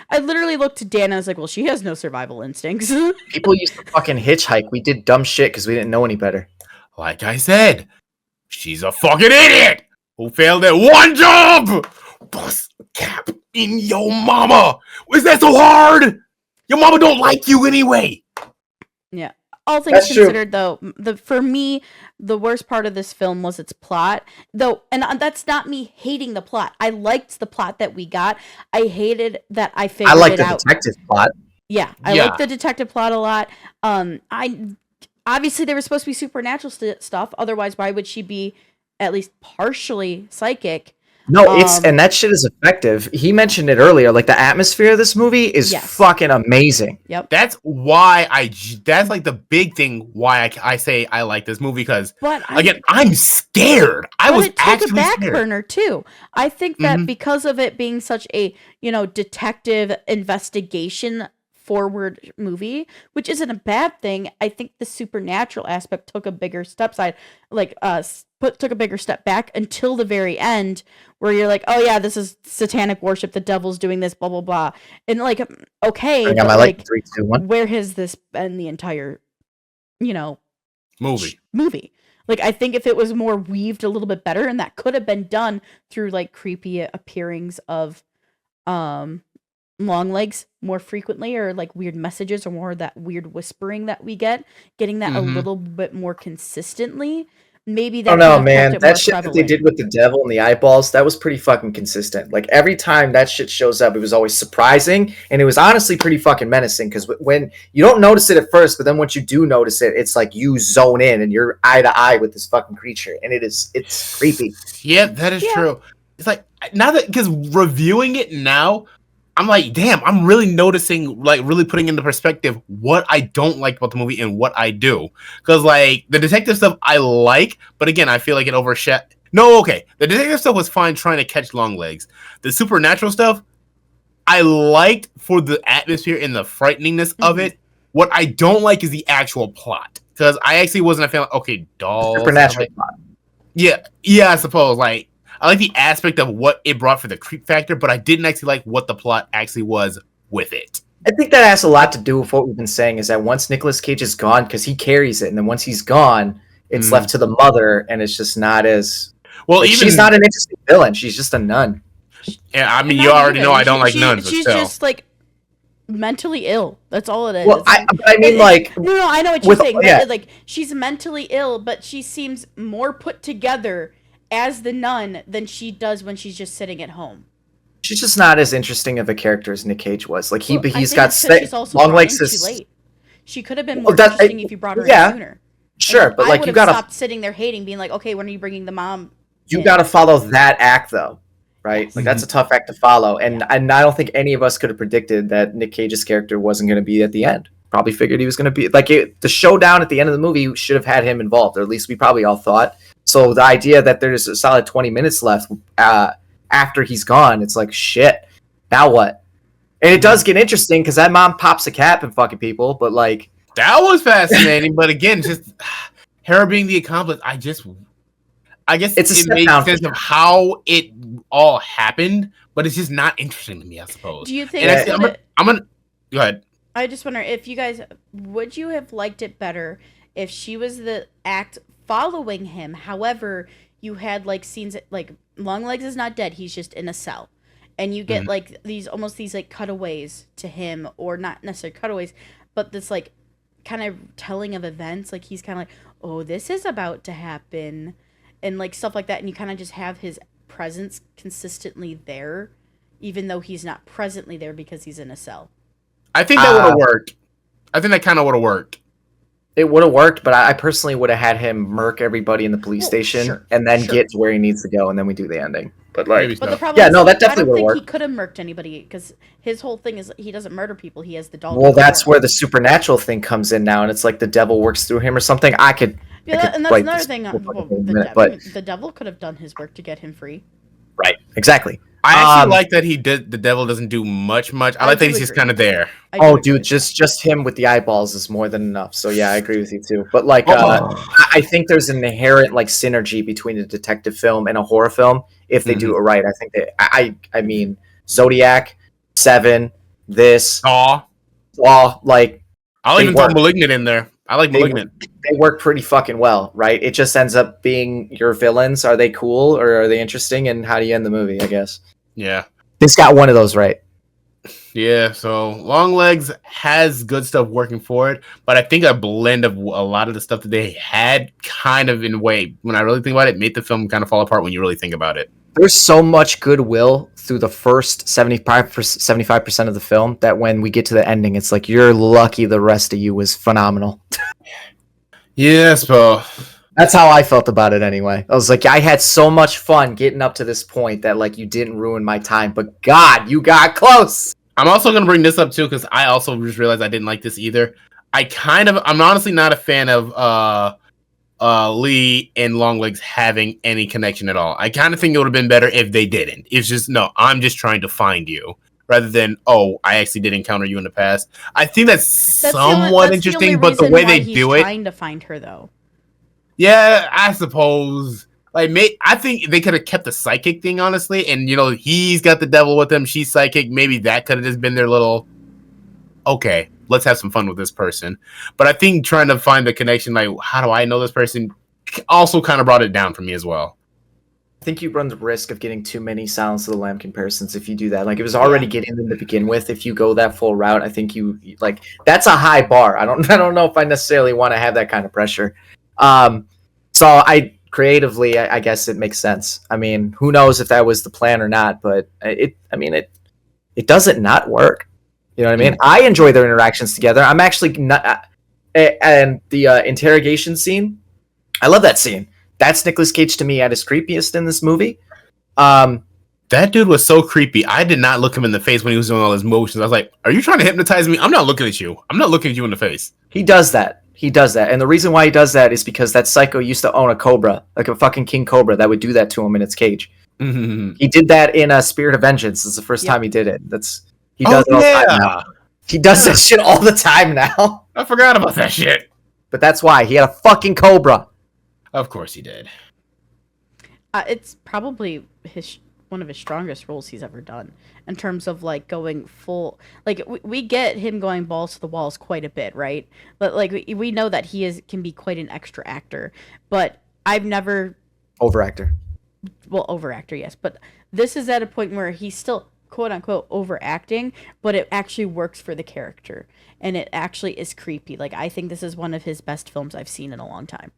I literally looked to Dan and I was like, well, she has no survival instincts. People used to fucking hitchhike. We did dumb shit because we didn't know any better. Like I said, she's a fucking idiot who failed at one job. Bust a cap in your mama. Was that so hard? Your mama don't like you anyway. Yeah. all things That's true. considered, though, for me, the worst part of this film was its plot. Though, and that's not me hating the plot. I liked the plot that we got. I hated that I figured I like it the out. detective plot. Yeah, I Yeah. like the detective plot a lot. I obviously there was supposed to be supernatural stuff. Otherwise, why would she be at least partially psychic? No, and that shit is effective. He mentioned it earlier. Like the atmosphere of this movie is Yes. fucking amazing. Yep. That's why that's like the big thing why I say I like this movie, because But again, I'm scared. I but was it took actually a back scared. burner too. I think that Mhm. because of it being such a, detective investigation forward movie, which isn't a bad thing, I think the supernatural aspect took a bigger step took a bigger step back until the very end, where you're like, oh yeah, this is satanic worship, the devil's doing this, blah blah blah, and like, okay, I got but my like, 3, 2, 1. where has this been the entire, Movie. Like, I think if it was more weaved a little bit better, and that could have been done through like creepy appearings of Longlegs more frequently, or like weird messages, or more of that weird whispering that we getting that a Mhm. little bit more consistently. Maybe that Oh could no, have kept man! it That more shit that they prevalent. did with the devil and the eyeballs, that was pretty fucking consistent. Like every time that shit shows up, it was always surprising, and it was honestly pretty fucking menacing. Because when you don't notice it at first, but then once you do notice it, it's like you zone in and you're eye to eye with this fucking creature, and it's creepy. Yeah, that is Yeah. true. It's like, now that, because reviewing it now, I'm like, damn, I'm really noticing, like, really putting into perspective what I don't like about the movie and what I do. Because, like, the detective stuff I like, but again, I feel like it overshadowed. No, okay. The detective stuff was fine trying to catch Longlegs. The supernatural stuff, I liked for the atmosphere and the frighteningness of Mhm. it. What I don't like is the actual plot. Because I actually wasn't a fan of, okay, dolls. Supernatural plot. Yeah, I suppose. Like, I like the aspect of what it brought for the creep factor, but I didn't actually like what the plot actually was with it. I think that has a lot to do with what we've been saying. Is that once Nicolas Cage is gone, because he carries it, and then once he's gone, it's left to the mother, and it's just not as Well. like, Even she's not an interesting villain. She's just a nun. yeah, I mean, And you not already even. know I don't like nuns, but She's still. just like mentally ill. That's all it is. Well, I mean, like, no, I know what you're with- saying. yeah. But like, she's mentally ill, but she seems more put together as the nun than she does when she's just sitting at home. she's just not as interesting of a character as Nick Cage was. Like Well, I he's think got it's 'cause she's also brought Longlegs in is too late. She could have been Well, more that- interesting I- if you brought her yeah, in sooner. sure, And but I like would you have gotta stopped sitting there hating, being like, okay, when are you bringing the mom? you in? gotta follow that act though, right? Yes. Like that's a tough act to follow, and I don't think any of us could have predicted that Nick Cage's character wasn't going to be at the end. Probably figured he was going to be like the showdown at the end of the movie should have had him involved, or at least we probably all thought. So the idea that there's a solid 20 minutes left after he's gone, it's like shit. Now what? And it does get interesting because that mom pops a cap and fucking people, but like That was fascinating, but again, just her being the accomplice, I guess It's a it step makes down for sense of how it all happened, but it's just not interesting to me, I suppose. Do you think? And actually, would it- I'm gonna go ahead. I just wonder if you guys would you have liked it better if she was the act following him. However, you had like scenes like Longlegs is not dead; he's just in a cell, and you get like these like cutaways to him, or not necessarily cutaways, but this like kind of telling of events. Like he's kind of like, oh, this is about to happen, and like stuff like that, and you kind of just have his presence consistently there, even though he's not presently there because he's in a cell. I think that would have worked. I think that kind of would have worked. it would have worked, but I personally would have had him murk everybody in the police Well, station sure, and then sure. get to where he needs to go, and then we do the ending. But like, Maybe But so. the problem Yeah, is, no, that I definitely don't would've think he worked. could have murked anybody because his whole thing is he doesn't murder people. He has the doll. well, that's where the supernatural thing comes in now, and it's like the devil works through him or something. I could and that's write another this thing. whole fucking Well, thing in a the, minute, devil, but the devil could have done his work to get him free. right, exactly. I actually Um, like that he did. The devil doesn't do much. I I like that do he's just agree. kind of there. I do Oh, agree dude, with that. just him with the eyeballs is more than enough. So yeah, I agree with you too. But like, Oh. I think there's an inherent like synergy between a detective film and a horror film if they do it right. I think that I mean Zodiac, Seven, this, Aw, Law, like I'll They even throw work. Malignant in there. I like They Malignant. they work pretty fucking well, right? It just ends up being your villains. Are they cool or are they interesting? And how do you end the movie? I guess Yeah. this got one of those right. Yeah, so Longlegs has good stuff working for it, but I think a blend of a lot of the stuff that they had kind of in a way, when I really think about it, made the film kind of fall apart when you really think about it. There's so much goodwill through the first 75% of the film that when we get to the ending, it's like, you're lucky the rest of you was phenomenal. Yes, but That's how I felt about it anyway. I was like, I had so much fun getting up to this point that like you didn't ruin my time, but God, you got close. I'm also going to bring this up too because I also just realized I didn't like this either. I'm honestly not a fan of Lee and Longlegs having any connection at all. I kind of think it would have been better if they didn't. It's just, no, I'm just trying to find you rather than, oh, I actually did encounter you in the past. I think that's somewhat interesting, but the way they do it, trying to find her though. yeah, I suppose. Like, I think they could have kept the psychic thing, honestly, and he's got the devil with him. She's psychic. Maybe that could have just been their little. Okay, let's have some fun with this person. But I think trying to find the connection, like, how do I know this person, also kind of brought it down for me as well. I think you run the risk of getting too many Silence of the Lamb comparisons if you do that. Like, it was already getting them to begin with. If you go that full route, I think you like that's a high bar. I don't know if I necessarily want to have that kind of pressure. So I creatively, I guess it makes sense. I mean, who knows if that was the plan or not? But it doesn't not work. You know what I mean? I enjoy their interactions together. I'm actually not, and the interrogation scene. I love that scene. That's Nicolas Cage to me at his creepiest in this movie. That dude was so creepy. I did not look him in the face when he was doing all his motions. I was like, "Are you trying to hypnotize me? I'm not looking at you. I'm not looking at you in the face." He does that. And the reason why he does that is because that psycho used to own a cobra, like a fucking king cobra, that would do that to him in its cage. Mm-hmm. He did that in Spirit of Vengeance. It's the first time he did it. He does it all the time now. He does that shit all the time now. I forgot about that shit. But that's why. He had a fucking cobra. Of course he did. It's probably one of his strongest roles he's ever done in terms of like going full. Like we get him going balls to the walls quite a bit, right? But like we know that can be quite an extra actor. But I've never overactor. Well, overactor, yes. But this is at a point where he's still quote unquote overacting, but it actually works for the character, and it actually is creepy. Like I think this is one of his best films I've seen in a long time.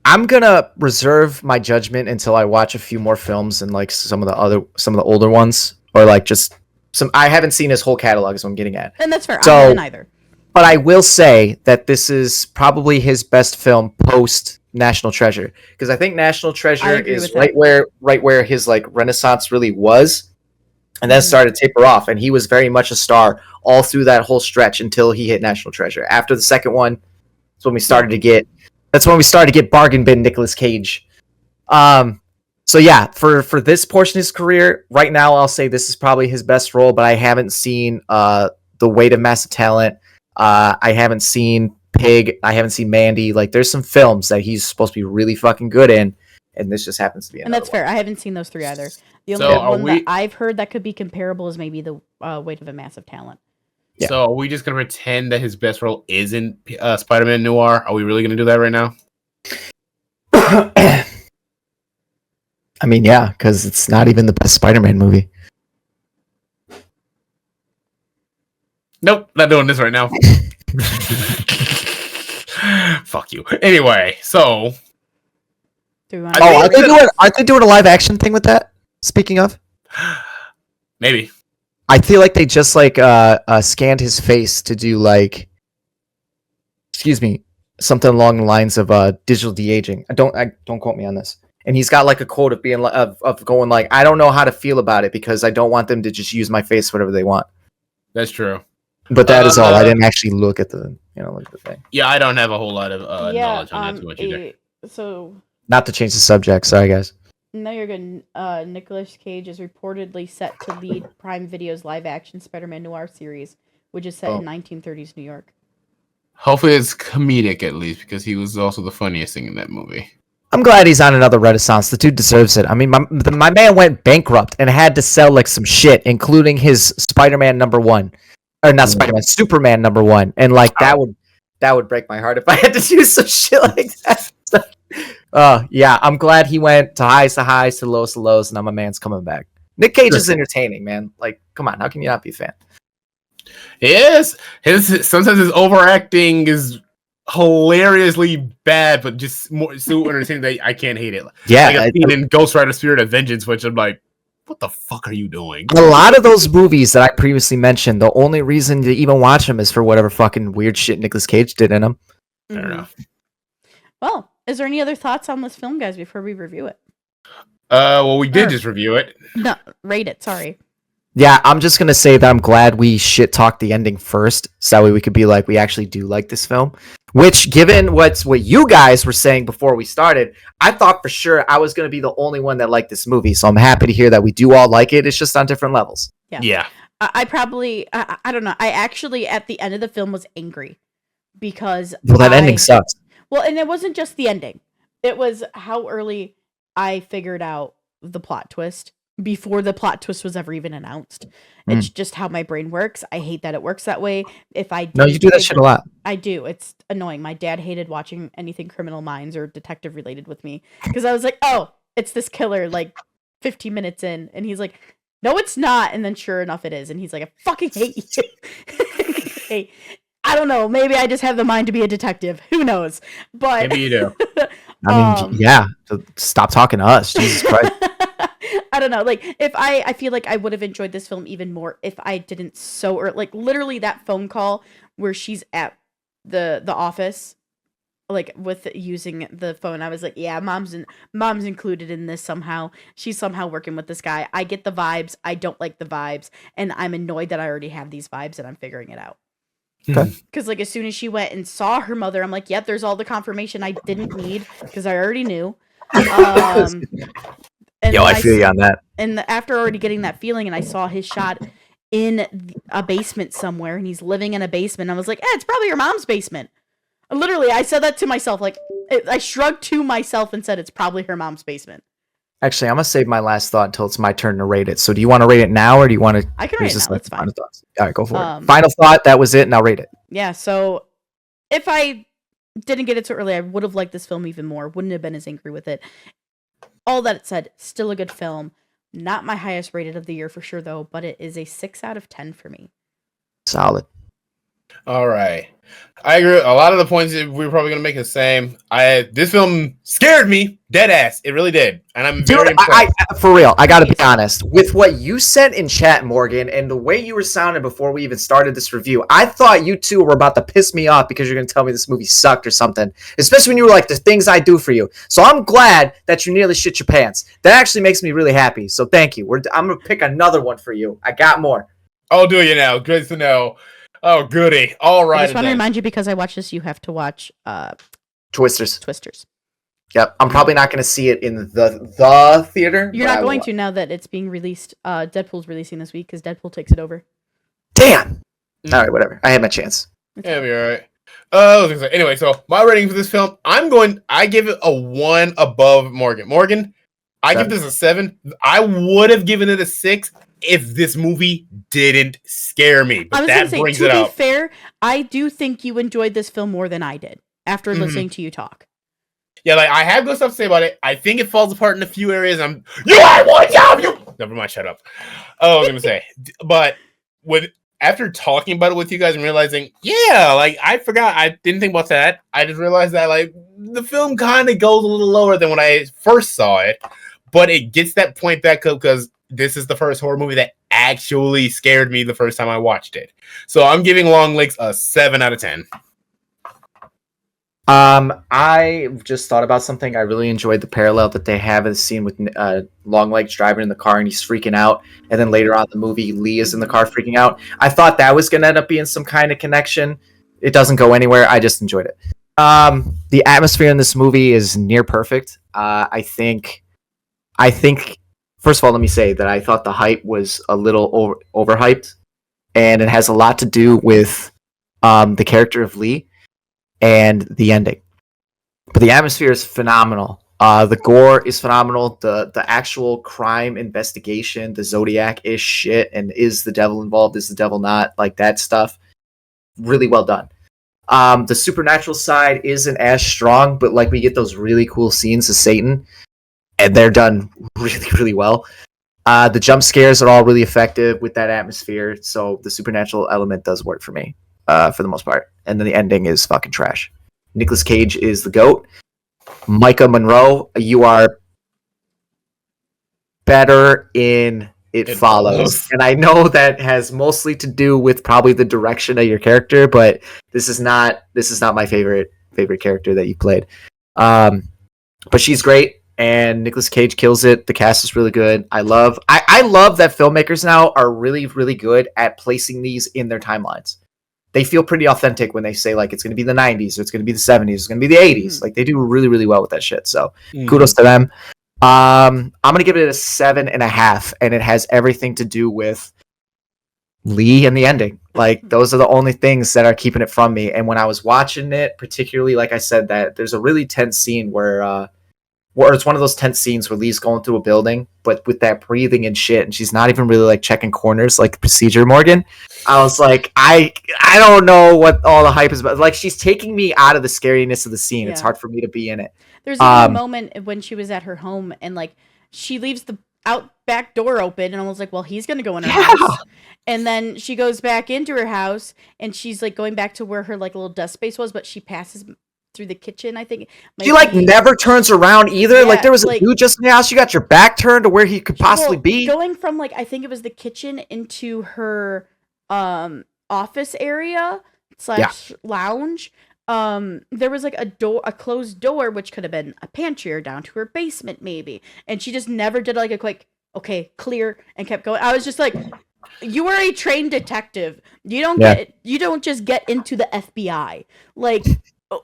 I'm gonna reserve my judgment until I watch a few more films and like some of the older ones, or like just some. I haven't seen his whole catalog, is what I'm getting at. And that's fair. So, I haven't either. But I will say that this is probably his best film post National Treasure, because I think National Treasure is right where his like renaissance really was, and then started to taper off, and he was very much a star all through that whole stretch until he hit National Treasure. After the second one, that's when we started to get. That's when we started to get bargain bin Nicolas Cage. So yeah, for this portion of his career, right now I'll say this is probably his best role, but I haven't seen The Weight of Massive Talent. I haven't seen Pig. I haven't seen Mandy. Like, there's some films that he's supposed to be really fucking good in, and this just happens to be another And that's one. fair. I haven't seen those three either. The only one that I've heard that could be comparable is maybe The Weight of a Massive Talent. Yeah. So are we just going to pretend that his best role is in Spider-Man Noir? Are we really going to do that right now? I mean, yeah, because it's not even the best Spider-Man movie. Nope, not doing this right now. Fuck you. Anyway, so... Aren't they doing a live-action thing with that? Speaking of? Maybe. I feel like they just scanned his face to do something along the lines of digital de-aging. Don't quote me on this. And he's got like a quote of being of going like, I don't know how to feel about it because I don't want them to just use my face whatever they want. That's true. But that is all. I didn't actually look at the thing. Yeah, I don't have a whole lot of knowledge on that too much either. So not to change the subject, sorry guys. No, you're good. Nicolas Cage is reportedly set to lead Prime Video's live-action Spider-Man Noir series, which is set in 1930s New York. Hopefully it's comedic at least, because he was also the funniest thing in that movie. I'm glad he's on another renaissance. The dude deserves it. I mean, my man went bankrupt and had to sell like some shit, including his Spider-Man #1. Or not Spider-Man, Superman #1. And like that would break my heart if I had to do some shit like that. Yeah, I'm glad he went to highs to lows, and now my man's coming back. Nick Cage is entertaining, man. Like, come on, how can you not be a fan? Yes, sometimes his overacting is hilariously bad, but just more so entertaining that I can't hate it. Yeah, Like a scene in Ghost Rider: Spirit of Vengeance, which I'm like, what the fuck are you doing? a lot of those movies that I previously mentioned, the only reason to even watch them is for whatever fucking weird shit Nicolas Cage did in them. I don't know. Well, is there any other thoughts on this film, guys, before we review it? Well, we did just review it. No, rate it. Sorry. Yeah, I'm just gonna say that I'm glad we shit talked the ending first, so that way we could be like, we actually do like this film. Which, given what you guys were saying before we started, I thought for sure I was gonna be the only one that liked this movie. So I'm happy to hear that we do all like it. It's just on different levels. Yeah. I probably, I don't know. I actually, at the end of the film, was angry because Well, that ending sucks. Well, and it wasn't just the ending. It was how early I figured out the plot twist before the plot twist was ever even announced. It's just how my brain works. I hate that it works that way. If I No, you do that shit a lot. I do. It's annoying. My dad hated watching anything Criminal Minds or detective related with me because I was like, oh, it's this killer like 15 minutes in. And he's like, no, it's not. And then sure enough, it is. And he's like, I fucking hate you. Hey, I don't know. Maybe I just have the mind to be a detective. Who knows? But Maybe you do. I mean, yeah. So stop talking to us. Jesus Christ. I don't know. Like, if I feel like I would have enjoyed this film even more if I didn't like literally that phone call where she's at the office, like with using the phone. I was like, yeah, mom's included in this somehow. She's somehow working with this guy. I get the vibes. I don't like the vibes, and I'm annoyed that I already have these vibes and I'm figuring it out. Because like as soon as she went and saw her mother, I'm like, yep, there's all the confirmation I didn't need because I already knew. And Yo, I feel you on that. And after already getting that feeling, and I saw his shot in a basement somewhere, and he's living in a basement, I was like, it's probably your mom's basement. Literally, I said that to myself. Like, I shrugged to myself and said, it's probably her mom's basement. Actually, I'm gonna save my last thought until it's my turn to rate it. So, do you want to rate it now, or do you want to? I can rate it now. That's fine. Final thoughts. All right, go for it. Final thought. That was it. Now rate it. Yeah. So, if I didn't get it so early, I would have liked this film even more. Wouldn't have been as angry with it. All that it said, still a good film. Not my highest rated of the year for sure, though, but it is a 6 out of 10 for me. Solid. All right. I agree. A lot of the points that we're probably going to make the same. This film scared me, dead ass. It really did. And I'm very impressed. For real, I got to be honest. With what you said in chat, Morgan, and the way you were sounding before we even started this review, I thought you two were about to piss me off because you're going to tell me this movie sucked or something. Especially when you were like, the things I do for you. So I'm glad that you nearly shit your pants. That actually makes me really happy. So thank you. I'm going to pick another one for you. I got more. I'll do you now. Good to know. Oh, goody. All right. I just want to remind you, because I watched this, you have to watch Twisters. Yep. I'm probably not going to see it in the theater. You're not going to now that it's being released. Deadpool's releasing this week because Deadpool takes it over. Damn. All right, whatever. I had my chance. Yeah, be all right. Anyway, so my rating for this film, I give it a 1 above Morgan. Morgan, I give this a 7. I would have given it a 6 if this movie didn't scare me. But that brings it up. To be fair, I do think you enjoyed this film more than I did after listening to you talk. Yeah, like I have good stuff to say about it. I think it falls apart in a few areas. You had one job. Never mind. Shut up. Oh, I was gonna say, but after talking about it with you guys and realizing, yeah, like I forgot, I didn't think about that. I just realized that like the film kind of goes a little lower than when I first saw it, but it gets that point back up because this is the first horror movie that actually scared me the first time I watched it. So I'm giving Longlegs a 7 out of 10. I just thought about something. I really enjoyed the parallel that they have in the scene with Longlegs driving in the car and he's freaking out. And then later on in the movie, Lee is in the car freaking out. I thought that was going to end up being some kind of connection. It doesn't go anywhere. I just enjoyed it. The atmosphere in this movie is near perfect. I think, first of all, let me say that I thought the hype was a little overhyped. And it has a lot to do with the character of Lee and the ending. But the atmosphere is phenomenal. The gore is phenomenal. The actual crime investigation, the Zodiac-ish shit, and is the devil involved, is the devil not, like that stuff, really well done. The supernatural side isn't as strong, but like we get those really cool scenes of Satan, and they're done really, really well. The jump scares are all really effective with that atmosphere, so the supernatural element does work for me, for the most part. And then the ending is fucking trash. Nicolas Cage is the GOAT. Maika Monroe, you are better in It Follows. And I know that has mostly to do with probably the direction of your character, but this is not my favorite character that you played. But she's great. And Nicolas Cage kills it. The cast is really good. I love that filmmakers now are really, really good at placing these in their timelines. They feel pretty authentic when they say like it's going to be the 90s or it's going to be the 70s, it's going to be the 80s. Mm-hmm. Like they do really, really well with that shit. So kudos to them. I'm going to give it a 7.5, and it has everything to do with Lee and the ending. Like those are the only things that are keeping it from me. And when I was watching it, particularly, like I said, that there's a really tense scene where it's one of those tense scenes where Lee's going through a building, but with that breathing and shit, and she's not even really like checking corners like the procedure, Morgan. I was like, I don't know what all the hype is about. Like she's taking me out of the scariness of the scene. Yeah. It's hard for me to be in it. There's even a moment when she was at her home and like she leaves the out back door open and I was like, well, he's gonna go in her house. And then she goes back into her house and she's like going back to where her like little desk space was, but she passes through the kitchen, I think. She like never turns around either. Yeah, like there was a dude just in the house. You got your back turned to where he could possibly be. Going from like I think it was the kitchen into her office area / lounge. There was like a closed door, which could have been a pantry or down to her basement maybe. And she just never did like a quick okay, clear, and kept going. I was just like, you are a trained detective. You don't just get into the FBI. Like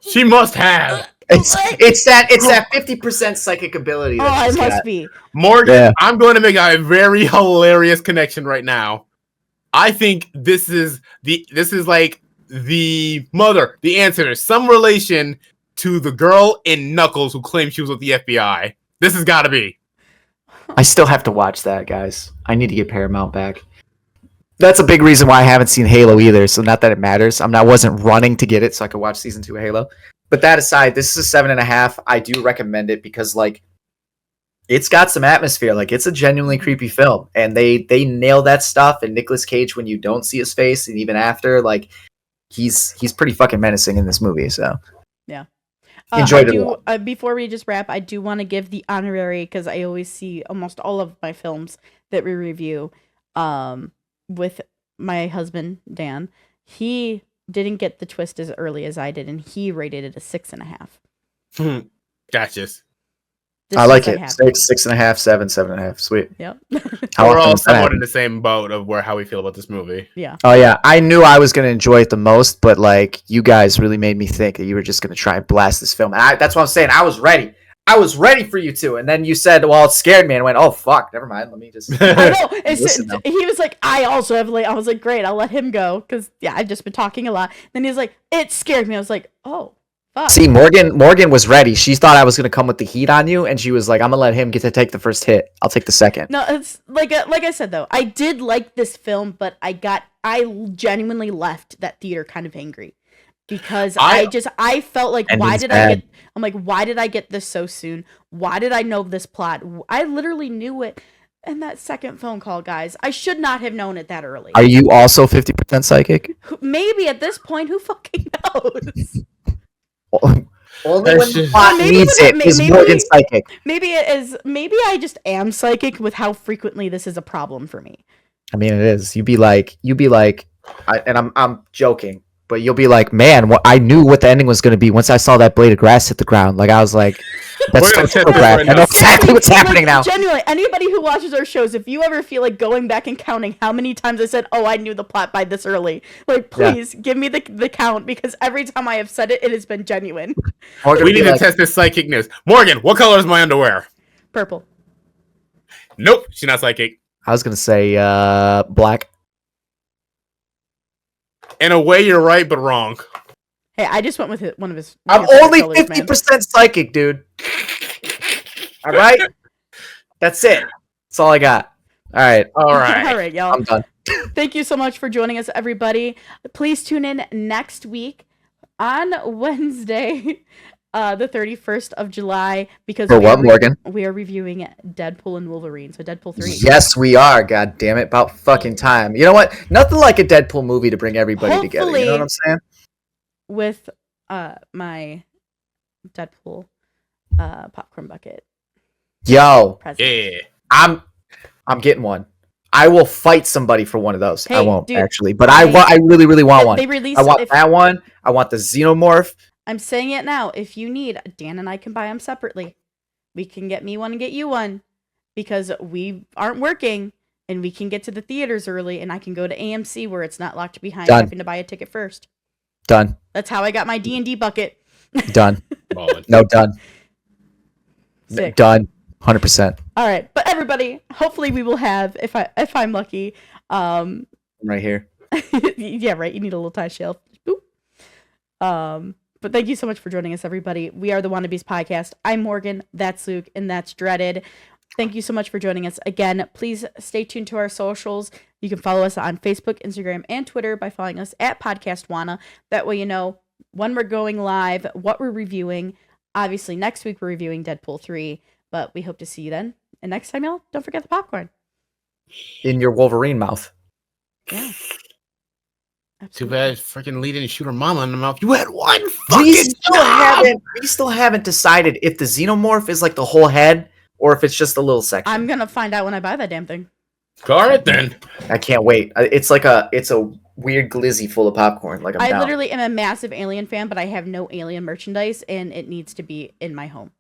she must have. It's that 50% psychic ability. That it must be. Morgan, yeah. I'm going to make a very hilarious connection right now. I think this is like the mother, the answer, some relation to the girl in Knuckles who claimed she was with the FBI. This has got to be. I still have to watch that, guys. I need to get Paramount back. That's a big reason why I haven't seen Halo either. So not that it matters. I wasn't running to get it so I could watch season 2 of Halo. But that aside, this is a 7.5. I do recommend it because like it's got some atmosphere. Like it's a genuinely creepy film, and they nail that stuff. And Nicolas Cage, when you don't see his face, and even after, like he's pretty fucking menacing in this movie. So yeah. Enjoyed it. Before we just wrap, I do want to give the honorary because I always see almost all of my films that we review. With my husband Dan, he didn't get the twist as early as I did, and he rated it a 6.5. Gotcha. I like it. 6.5, 7.5. Sweet. Yep. We're all somewhat in the same boat of how we feel about this movie. Yeah. Oh yeah, I knew I was gonna enjoy it the most, but like you guys really made me think that you were just gonna try and blast this film. And that's what I'm saying. I was ready. I was ready for you to, and then you said, "Well, it scared me," and I went, "Oh fuck, never mind. Let me just." I know. He was like, "I also have I was like, "Great, I'll let him go," because I've just been talking a lot. Then he's like, "It scared me." I was like, "Oh, fuck." See, Morgan was ready. She thought I was gonna come with the heat on you, and she was like, "I'm gonna let him get to take the first hit. I'll take the second." No, it's like I said though, I did like this film, but I genuinely left that theater kind of angry. Because I felt like why did I get this so soon? Why did I know this plot? I literally knew it in that second phone call, guys. I should not have known it that early. Are you also 50% psychic? Maybe at this point, who fucking knows? Only when the plot needs it is Morgan psychic. Maybe I just am psychic with how frequently this is a problem for me. I mean, it is. You'd be like, and I'm joking. But you'll be like, man, I knew what the ending was going to be once I saw that blade of grass hit the ground. Like, I was like, that's so grass. I know exactly what's happening now. Genuinely, anybody who watches our shows, if you ever feel like going back and counting how many times I said, oh, I knew the plot by this early, like, please give me the count, because every time I have said it, it has been genuine. We need to test this psychicness. Morgan, what color is my underwear? Purple. Nope, she's not psychic. I was going to say black. In a way, you're right, but wrong. Hey, I just went with one of his. I'm only 50% psychic, dude. All right, that's it. That's all I got. All right, all right, y'all. I'm done. Thank you so much for joining us, everybody. Please tune in next week on Wednesday. the 31st of July because For what, Morgan? we are reviewing Deadpool and Wolverine. So Deadpool 3. Yes, we are. God damn it! About fucking time. You know what? Nothing like a Deadpool movie to bring everybody together. You know what I'm saying? With my Deadpool popcorn bucket. Yo, Present. Yeah. I'm getting one. I will fight somebody for one of those. Hey, I won't dude, actually, but I really, really want one. They released. I want that one. I want the Xenomorph. I'm saying it now. If you need, Dan and I can buy them separately. We can get me one and get you one because we aren't working and we can get to the theaters early and I can go to AMC where it's not locked behind having to buy a ticket first. Done. That's how I got my D&D bucket. Done. Ballin'. No, done. Sick. Done. 100%. All right, but everybody, hopefully we will have if I'm lucky. Right here. Yeah, right. You need a little tie shelf. Boop. But thank you so much for joining us, everybody. We are the Wanna-Bes podcast. I'm Morgan. That's Luke, and that's Dreaded. Thank you so much for joining us again. Please stay tuned to our socials. You can follow us on Facebook, Instagram, and Twitter by following us at Podcast Wanna. That way you know when we're going live, what we're reviewing. Obviously, next week we're reviewing Deadpool 3, but we hope to see you then. And next time, y'all, don't forget the popcorn. In your Wolverine mouth. Yeah. Too Absolutely. bad freaking Lee didn't shoot her mama in the mouth. You had one We fucking job. still haven't decided if the Xenomorph is like the whole head or if it's just a little section. I'm going to find out when I buy that damn thing. All right then. I can't wait. It's a weird glizzy full of popcorn. Like I literally am a massive Alien fan, but I have no Alien merchandise, and it needs to be in my home.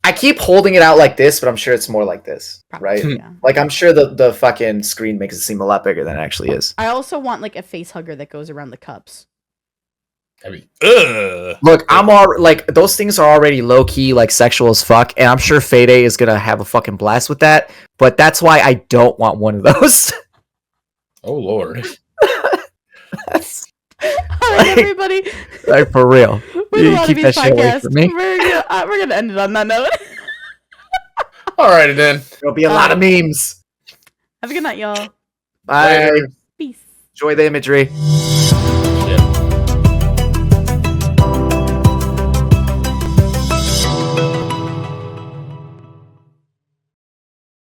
I keep holding it out like this, but I'm sure it's more like this, Probably, right? yeah. Like I'm sure the fucking screen makes it seem a lot bigger than it actually is. I also want like a face hugger that goes around the cups. I mean, ugh. Look, I'm all like those things are already low key like sexual as fuck, and I'm sure Fade is gonna have a fucking blast with that. But that's why I don't want one of those. Oh Lord. All right, everybody. Like for real. We're You the keep Wanna-Bes that shit away podcast. from me. We're gonna end it on that note. All right then. There'll be a lot of memes. Have a good night, y'all. Bye. Later. Peace. Enjoy the imagery.